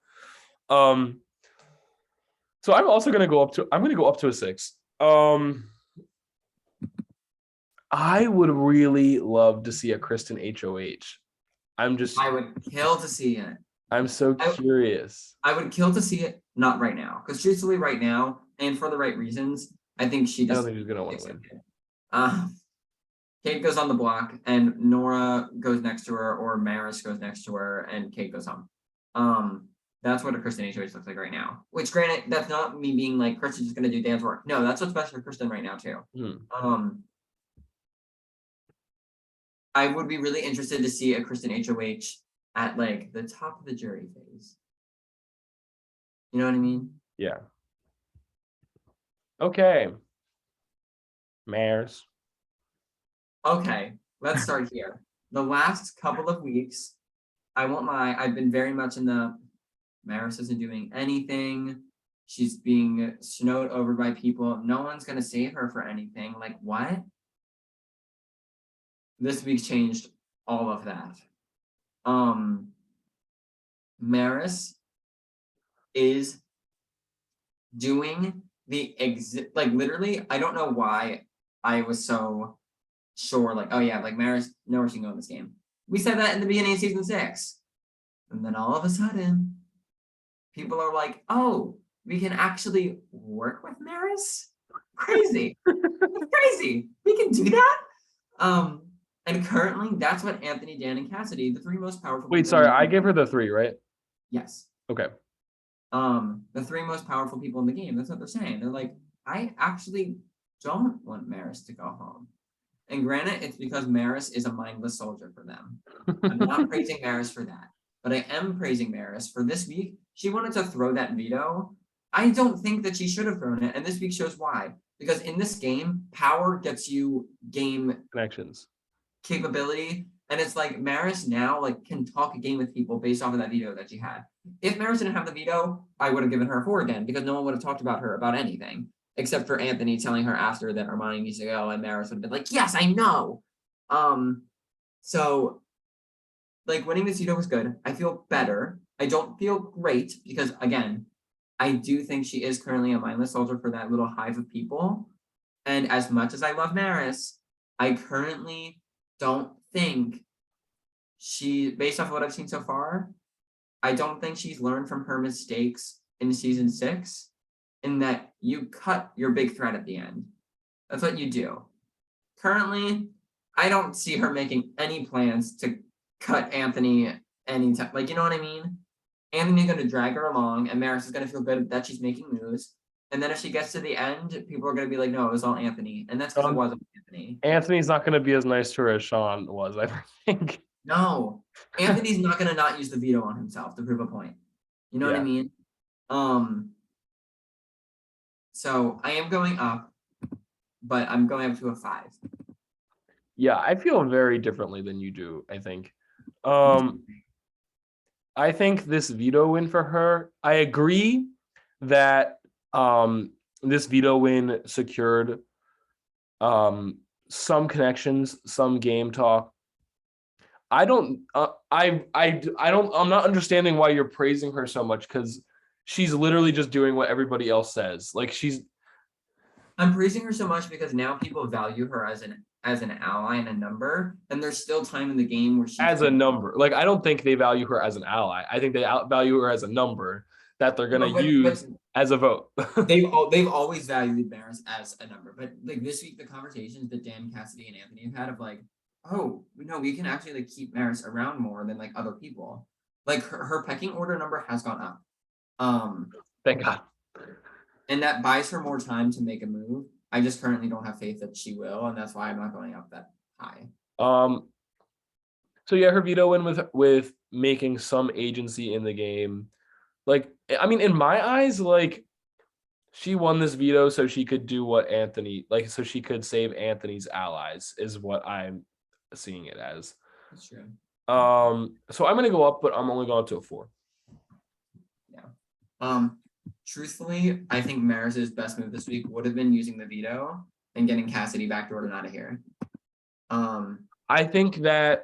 So I'm also gonna go up to a 6. I would really love to see a Kristen HOH. I'm just I would kill to see it. I'm so I, curious. I would kill to see it, not right now. Because truthfully, right now, and for the right reasons, I think she I don't just think she's gonna want to takes win. it. Kate goes on the block, and Nora goes next to her, or Maris goes next to her, and Kate goes home. That's what a Kristen HOH looks like right now. Which, granted, that's not me being like Kristen's just gonna do Dan's work. No, that's what's best for Kristen right now too. I would be really interested to see a Kristen HOH at like the top of the jury phase. You know what I mean? Yeah. Okay. Mares. Okay, let's start here. The last couple of weeks, I won't lie, I've been very much in the Maris isn't doing anything. She's being snowed over by people. No one's gonna save her for anything. Like, what? This week changed all of that. Maris is doing the like literally, I don't know why I was so sure, like, oh yeah, like Maris knows she can go in this game. We said that in the beginning of season 6. And then all of a sudden, people are like, oh, we can actually work with Maris? Crazy. That's crazy. We can do that? And currently that's what Anthony, Dan, and Cassidy, the 3 most powerful Wait, people sorry, in the I game. gave her the 3, right? Yes. Okay. The 3 most powerful people in the game. That's what they're saying. They're like, I actually don't want Maris to go home. And granted, it's because Maris is a mindless soldier for them. I'm not praising Maris for that, but I am praising Maris for this week. She wanted to throw that veto. I don't think that she should have thrown it, and this week shows why. Because in this game, power gets you game Connections. capability, and it's like Maris now like can talk a game with people based off of that veto that she had. If Maris didn't have the veto, I would have given her a 4 again because no one would have talked about her about anything except for Anthony telling her after that Armani needs to go, and Maris would have been like, yes, I know. So like winning this veto was good. I feel better. I don't feel great because again, I do think she is currently a mindless soldier for that little hive of people. And as much as I love Maris, I currently don't think based off of what I've seen so far, I don't think she's learned from her mistakes in season 6, in that you cut your big threat at the end. That's what you do. Currently, I don't see her making any plans to cut Anthony anytime. Like, you know what I mean? Anthony's going to drag her along, and Maris is going to feel good that she's making moves. And then if she gets to the end, people are going to be like, no, it was all Anthony. And that's because it wasn't Anthony. Anthony's not going to be as nice to her as Sean was, I think. No, Anthony's not going to not use the veto on himself to prove a point. You know what I mean? So I am going up, but I'm going up to a 5. Yeah, I feel very differently than you do, I think. I think this veto win for her, I agree that this veto win secured some connections, some game talk. I'm not understanding why you're praising her so much, because she's literally just doing what everybody else says. Like I'm praising her so much because now people value her as an ally and a number, and there's still time in the game where she as a number. Like, I don't think they value her as an ally. I think they value her as a number that they're gonna use as a vote. they've always valued Maris as a number, but like this week the conversations that Dan, Cassidy, and Anthony have had of like, oh no, we can actually like keep Maris around more than like other people. Like her pecking order number has gone up. Thank God. And that buys her more time to make a move. I just currently don't have faith that she will, and that's why I'm not going up that high. So yeah, her veto win with making some agency in the game. Like, I mean, in my eyes, like, she won this veto so she could do what Anthony, like, so she could save Anthony's allies, is what I'm seeing it as. That's true. So I'm gonna go up, but I'm only going up to a 4. Yeah. Truthfully, I think Maris's best move this week would have been using the veto and getting Cassidy backdoored out of here. I think that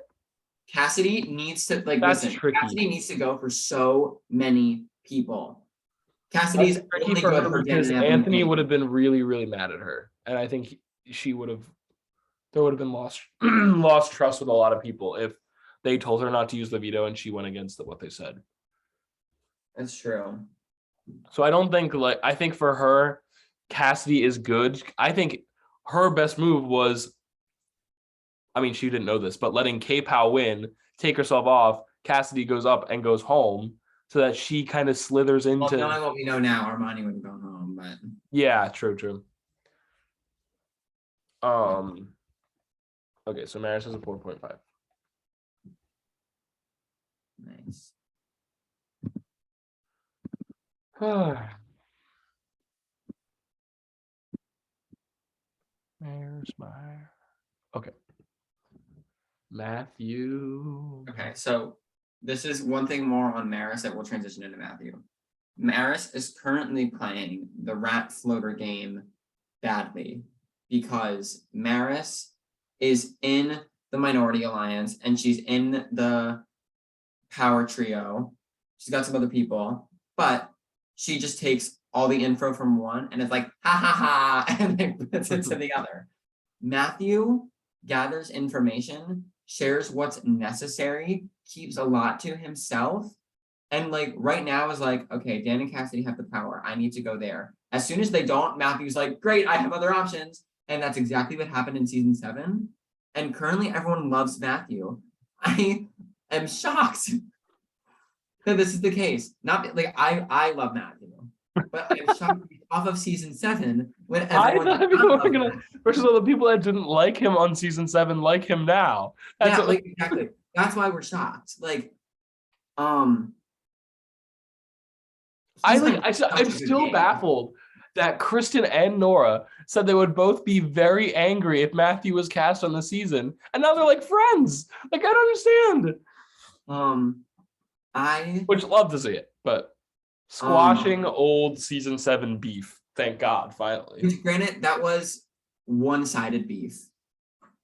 Cassidy needs to that's listen. tricky. Cassidy needs to go for so many people. Cassidy's only for good her for Dan because and Anthony would have been really, really mad at her, and I think there would have been lost trust with a lot of people if they told her not to use the veto and she went against what they said. That's true. So I don't think I think for her, Cassidy is good. I think her best move was, I mean, she didn't know this, but letting K-Pow win, take herself off, Cassidy goes up and goes home so that she kind of slithers into. Well, knowing what we know now, Armani wouldn't go home, but Yeah, true. Okay, so Maris has a 4.5. nice. Maris Meyer. Okay. Matthew. Okay, so this is one thing more on Maris that will transition into Matthew. Maris is currently playing the rat floater game badly because Maris is in the Minority Alliance and she's in the Power Trio. She's got some other people, but she just takes all the info from one and it's like, ha ha ha, and then puts it to the other. Matthew gathers information, shares what's necessary, keeps a lot to himself, and like right now is like, okay, Dan and Cassidy have the power. I need to go there. As soon as they don't, Matthew's like, great, I have other options. And that's exactly what happened in season 7. And currently everyone loves Matthew. I am shocked that this is the case. Not like I love Matthew, but I'm shocked off of season 7 when everyone I thought people were gonna versus all the people that didn't like him on season 7 like him now. That's like exactly. That's why we're shocked. Like, I'm still baffled that Kristen and Nora said they would both be very angry if Matthew was cast on the season, and now they're like friends. Like, I don't understand. Which love to see it, but squashing old season 7 beef. Thank God, finally. Which, granted, that was one-sided beef.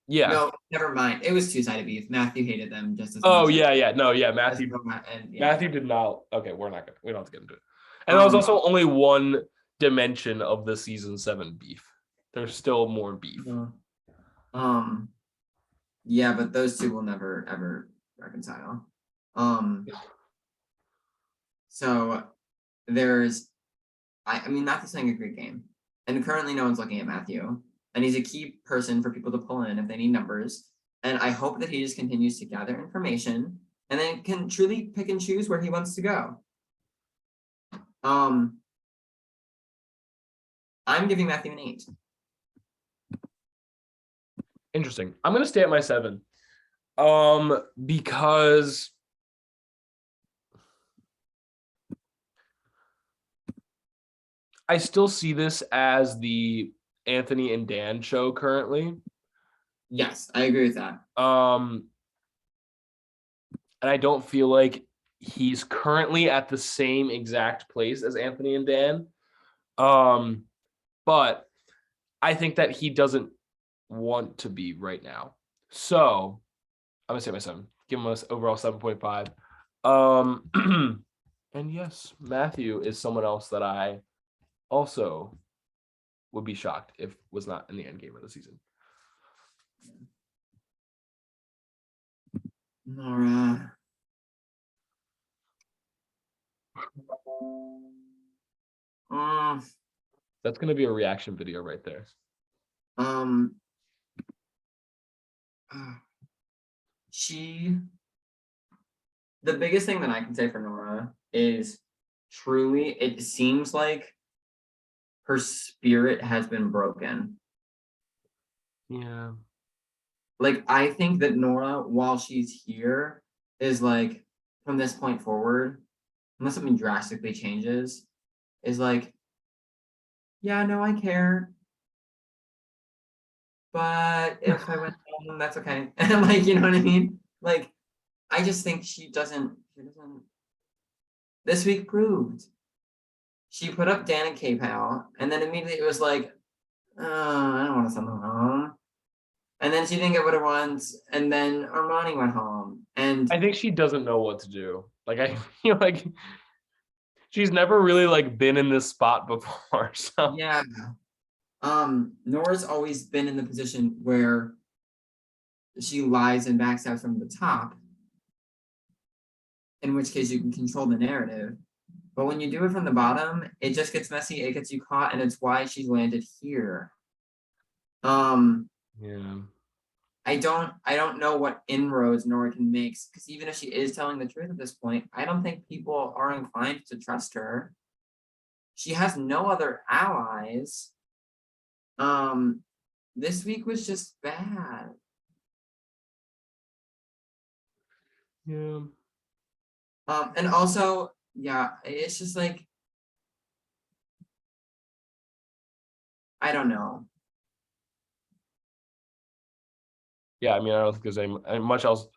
Yeah. No, never mind. It was two-sided beef. Matthew hated them just as much. Oh yeah. No, yeah. Matthew did not. Okay, we don't have to get into it. And that was also only one dimension of the season 7 beef. There's still more beef. Yeah, but those two will never ever reconcile. So there's, I mean, Matthew's playing a great game, and currently no one's looking at Matthew, and he's a key person for people to pull in if they need numbers. And I hope that he just continues to gather information and then can truly pick and choose where he wants to go. I'm giving Matthew an 8. Interesting. I'm gonna stay at my 7. Because I still see this as the Anthony and Dan show currently. Yes, I agree with that. And I don't feel like he's currently at the same exact place as Anthony and Dan. But I think that he doesn't want to be right now. So I'm gonna say my 7. Give him an overall 7.5. And yes, Matthew is someone else that I also would be shocked if was not in the end game of the season. Nora. That's gonna be a reaction video right there. The biggest thing that I can say for Nora is truly, it seems like her spirit has been broken. Yeah. Like, I think that Nora, while she's here, is like, from this point forward, unless something drastically changes, is like, yeah, no, I care. But if I went home, that's okay. Like, you know what I mean? Like, I just think she doesn't. This week proved. She put up Dan and K-Pow, and then immediately it was like, oh, I don't want to send them home. And then she didn't get what it wants, and then Armani went home. And I think she doesn't know what to do. Like, I feel like she's never really like been in this spot before. So yeah. Nora's always been in the position where she lies and backstabs from the top, in which case you can control the narrative. But when you do it from the bottom, it just gets messy, it gets you caught, and it's why she's landed here. Yeah. I don't know what inroads Nora can make, because even if she is telling the truth at this point, I don't think people are inclined to trust her. She has no other allies. This week was just bad. Yeah. And also, yeah, it's just like, I don't know. Yeah, I mean, I don't think there's any much else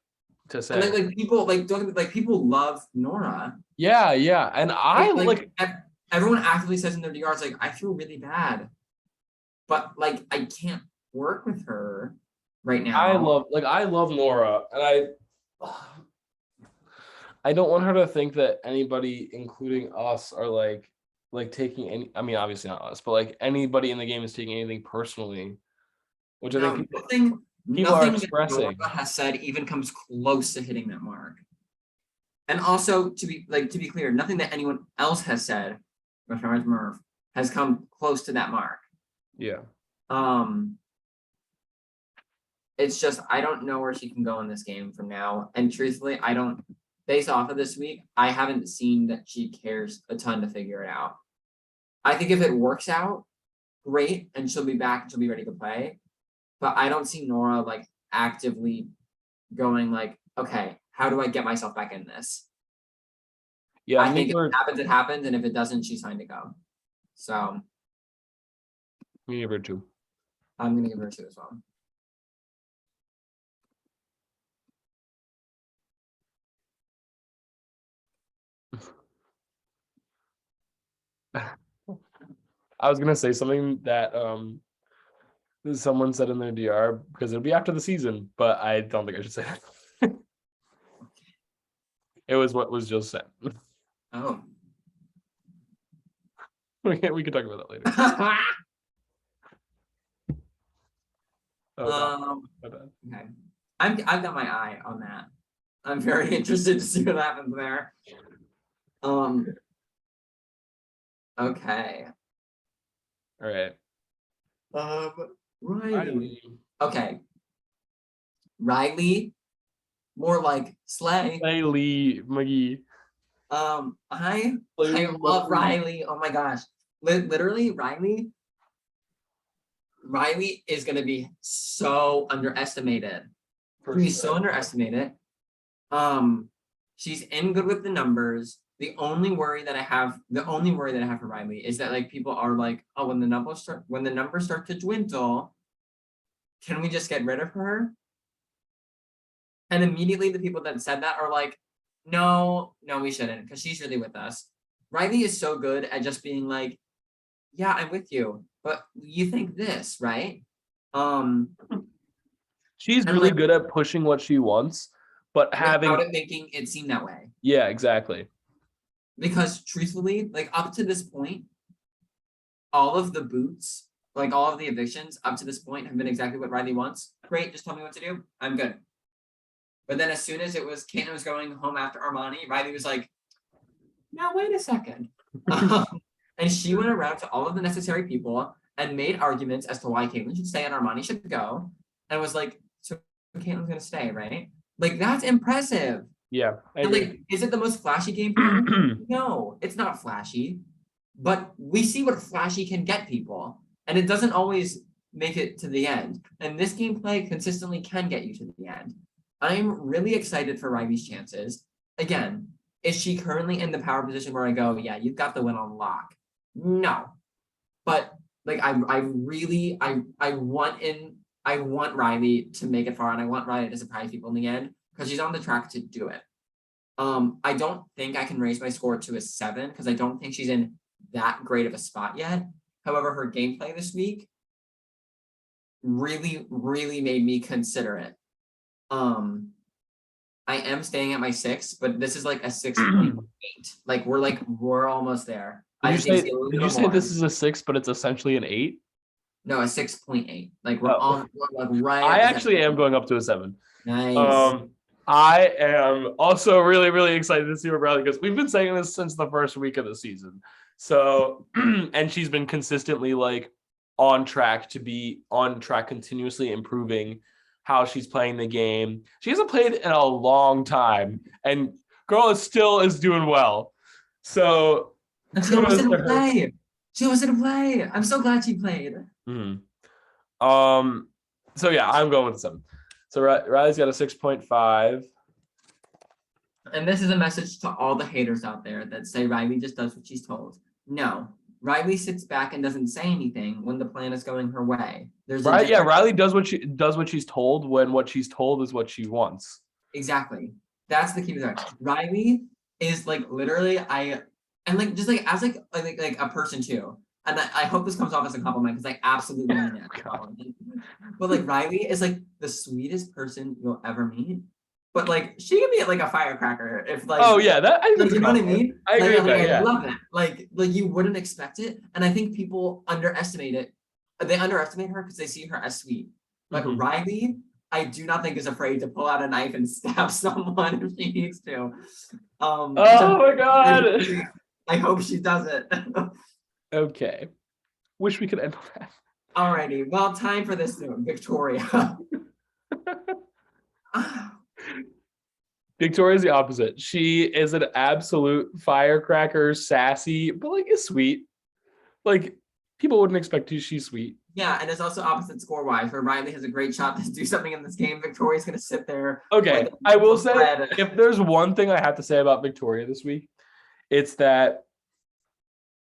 to And say. like people like people love Nora. Yeah, yeah. And I like everyone actively says in their DRs, like, I feel really bad, but like I can't work with her right now. I love Nora, and I don't want her to think that anybody, including us, are like taking any. I mean, obviously not us, but like anybody in the game is taking anything personally, which I think people are Nothing that Nora expressing. has said even comes close to hitting that mark. And also to be clear, nothing that anyone else has said, besides Murph, has come close to that mark. Yeah. It's just I don't know where she can go in this game from now. And truthfully, I don't, based off of this week, I haven't seen that she cares a ton to figure it out. I think if it works out, great, and she'll be back and she'll be ready to play. But I don't see Nora like actively going like, okay, how do I get myself back in this? Yeah, I think if it happens, it happens, and if it doesn't, she's fine to go. So me neither too. I'm gonna give her 2 as well. I was gonna say something that someone said in their DR because it'll be after the season, but I don't think I should say that. It was what was just said. Oh. We can talk about that later. Oh, Okay. I've got my eye on that. I'm very interested to see what happens there. Okay. All right. Riley. Okay. Riley, more like Slay. Lee McGee. I love Riley. Oh my gosh. Literally, Riley is gonna be so underestimated. She's so underestimated. She's in good with the numbers. The only worry that I have for Riley is that like people are like, oh, when the numbers start to dwindle, can we just get rid of her? And immediately the people that said that are like, no, we shouldn't, because she's really with us. Riley is so good at just being like, yeah, I'm with you, but you think this, right? She's really good at pushing what she wants, but without it making it seem that way. Yeah, exactly. Because truthfully, like up to this point, all of the boots, like all of the evictions up to this point have been exactly what Riley wants. Great, just tell me what to do. I'm good. But then as soon as it was Caitlin was going home after Armani, Riley was like, now wait a second. And she went around to all of the necessary people and made arguments as to why Caitlin should stay and Armani should go. And was like, so Caitlin's gonna stay, right? Like that's impressive. Yeah. And like, is it the most flashy gameplay? No, it's not flashy. But we see what flashy can get people. And it doesn't always make it to the end. And this gameplay consistently can get you to the end. I'm really excited for Riley's chances. Again, is she currently in the power position where I go, yeah, you've got the win on lock? No. But like I want Riley to make it far, and I want Riley to surprise people in the end because she's on the track to do it. I don't think I can raise my score to a 7 because I don't think she's in that great of a spot yet. However, her gameplay this week really, really made me consider it. I am staying at my 6, but this is like a 6.8. Like we're almost there. Did you say this is a 6, but it's essentially an 8? No, a 6.8. Like we're on like right. I actually am going up to a 7. Nice. I am also really, really excited to see what Riley goes. We've been saying this since the first week of the season. So, and she's been consistently like on track to be on track, continuously improving how she's playing the game. She hasn't played in a long time, and girl still is doing well. So, And she almost kudos to didn't her. play. She almost didn't play. I'm so glad she played. So yeah, I'm going with 7. So Riley's got a 6.5. And this is a message to all the haters out there that say Riley just does what she's told. No, Riley sits back and doesn't say anything when the plan is going her way. There's Right? Yeah, Riley does what she's told when what she's told is what she wants. Exactly. That's the key to that. Riley is like literally and like just like as like a person too. And I hope this comes off as a compliment because I absolutely mean it. But like Riley is like the sweetest person you'll ever meet. But like she can be like a firecracker if like Oh yeah, that like, you know what I mean? I agree with that, yeah. I love that. Like you wouldn't expect it. And I think people underestimate it. They underestimate her because they see her as sweet. But Riley, I do not think is afraid to pull out a knife and stab someone if she needs to. Oh my god. I hope she does it. Okay. Wish we could end on that. Alrighty. Well, time for this one. Victoria. Victoria's the opposite. She is an absolute firecracker, sassy, but like is sweet. Like people wouldn't expect she's sweet. Yeah, and it's also opposite score-wise, where Riley has a great shot to do something in this game. Victoria's going to sit there. Okay, I will say, if there's one thing I have to say about Victoria this week, it's that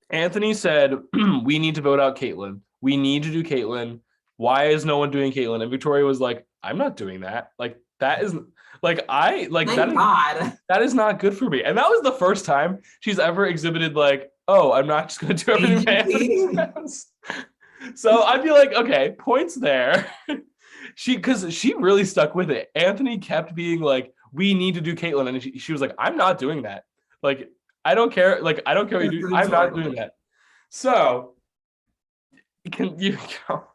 Anthony said, we need to vote out Caitlin. We need to do Caitlin. Why is no one doing Caitlin? And Victoria was like, I'm not doing that. Like, that is like, that is not good for me. And that was the first time she's ever exhibited like, oh, I'm not just going to do everything Anthony says. So I'd be like, okay, points there. Because she really stuck with it. Anthony kept being like, we need to do Caitlin. And she was like, I'm not doing that. Like, I don't care. Like, I don't care what you do. I'm not doing that. So, can you go?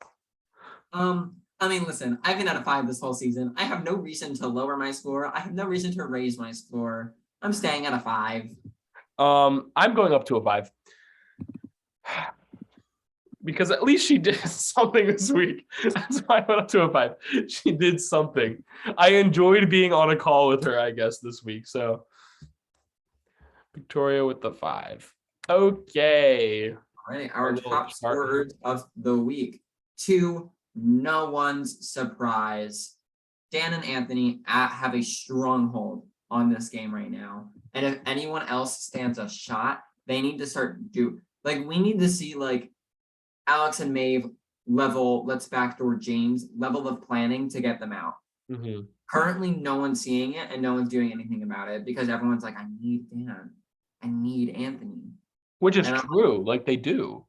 I mean, listen, I've been at a 5 this whole season. I have no reason to lower my score. I have no reason to raise my score. I'm staying at a 5. I'm going up to a 5. Because at least she did something this week. That's why I went up to a 5. She did something. I enjoyed being on a call with her, I guess, this week. So Victoria with the 5. Okay. All right, our top scorers of the week. To no one's surprise, Dan and Anthony have a stronghold on this game right now. And if anyone else stands a shot, they need to start we need to see like Alex and Maeve level, let's backdoor James level of planning to get them out. Currently, no one's seeing it and no one's doing anything about it because everyone's like, I need Dan. I need Anthony. Which is true. Like they do.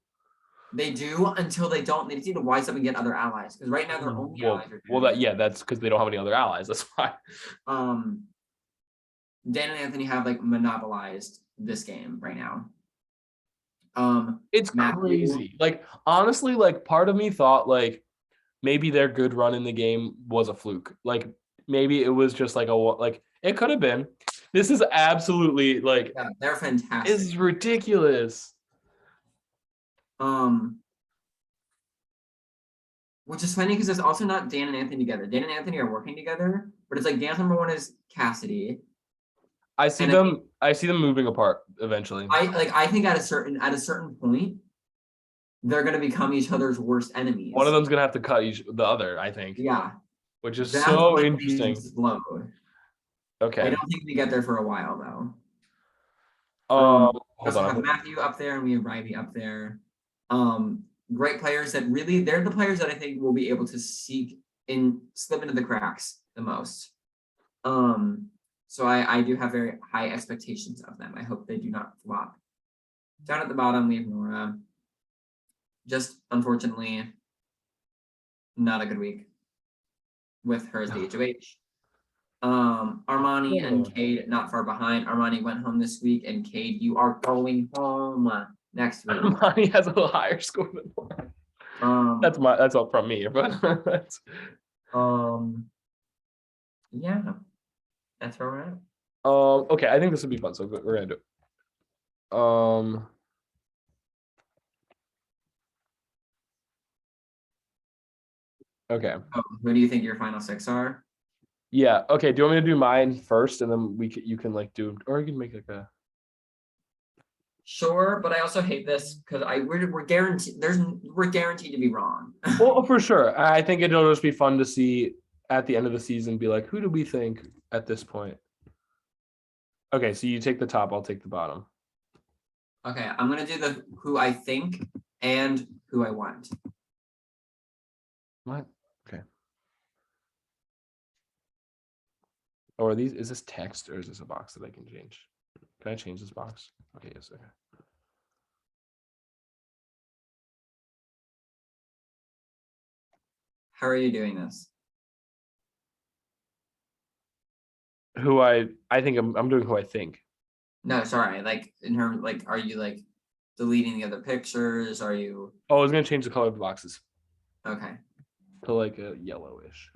They do until they don't. They just need to wise up and get other allies. Because right now their only allies are that's because they don't have any other allies. That's why. Dan and Anthony have like monopolized this game right now. It's crazy. Like honestly, like part of me thought like maybe their good run in the game was a fluke. Like maybe it was just like it could have been. This is absolutely like they're fantastic. It's ridiculous. Which is funny because it's also not Dan and Anthony together. Dan and Anthony are working together, but it's like Dan's number 1 is Cassidy. I see them moving apart eventually. I think at a certain point, they're gonna become each other's worst enemies. One of them's gonna have to cut the other, I think. Yeah. Which is so interesting. Okay. I don't think we get there for a while though. We also have Matthew up there and we have Riley up there. Great players that really they're the players that I think will be able to slip into the cracks the most. So I do have very high expectations of them. I hope they do not flop. Down at the bottom, we have Nora. Just unfortunately, not a good week with her as the HOH. Armani and Cade not far behind. Armani went home this week, and Cade, you are going home next week. Armani has a little higher score than Nora. That's all from me, but yeah. That's where we're at. Okay, I think this would be fun, so we're gonna do it. Okay. Oh, who do you think your final 6 are? Yeah. Okay. Do you want me to do mine first, and then you can like do, or you can make like a. Sure, but I also hate this because we're guaranteed we're guaranteed to be wrong. Well, for sure. I think it'll just be fun to see at the end of the season. Be like, who do we think at this point? Okay, so you take the top. I'll take the bottom. Okay, I'm gonna do the who I think and who I want. What? Okay. Oh, are these? Is this text or is this a box that I can change? Can I change this box? Okay, yes. Okay. How are you doing this? Who I think I'm doing who I think. No, sorry. Like in terms, like, are you like deleting the other pictures? Are you Oh, I was gonna change the color of the boxes okay? to like a yellowish.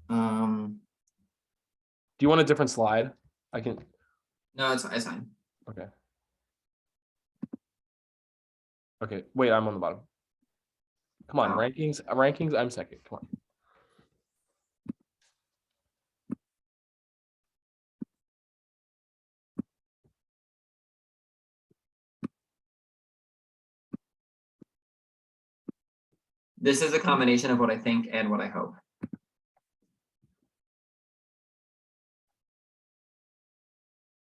Um, Do you want a different slide? I can. no, it's fine. Okay. Okay. Wait, I'm on the bottom. Come on, Oh. rankings. Rankings. I'm second. Come on. This is a combination of what I think and what I hope.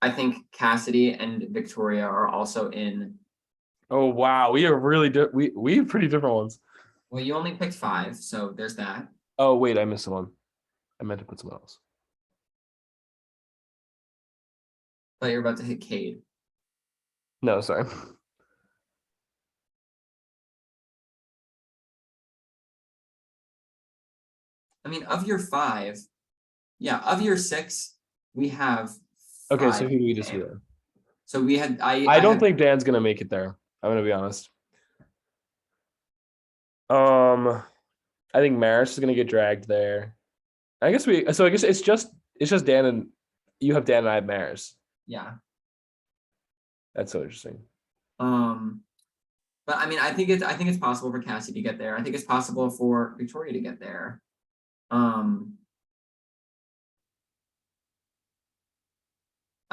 I think Cassidy and Victoria are also in. Oh wow, we are really we have pretty different ones. Well, you only picked 5, so there's that. Oh wait, I missed one. I meant to put someone else. But you're about to hit Cade. No, sorry. I mean, of your 5, yeah, of your 6, we have Okay, 5. so who do we disagree on? So we had I don't had, think Dan's gonna make it there. I'm gonna be honest. I think Maris is gonna get dragged there. I guess it's just Dan and you have Dan and I have Maris. yeah. That's so interesting. But I mean, I think it's possible for Cassie to get there. I think it's possible for Victoria to get there.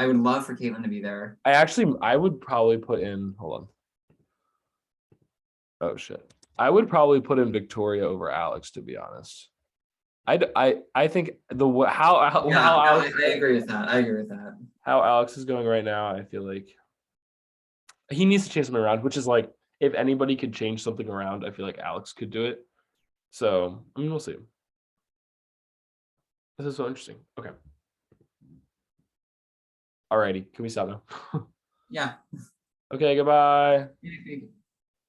I would love for Caitlin to be there. I would probably put in, hold on. Oh shit. I would probably put in Victoria over Alex, to be honest. I think how Yeah, how no, Alex I agree with that. I agree with that. how Alex is going right now, I feel like he needs to change something around, which is like if anybody could change something around, I feel like Alex could do it. So I mean, we'll see. This is so interesting. Okay. Alrighty, can we stop now? Yeah. Okay, goodbye.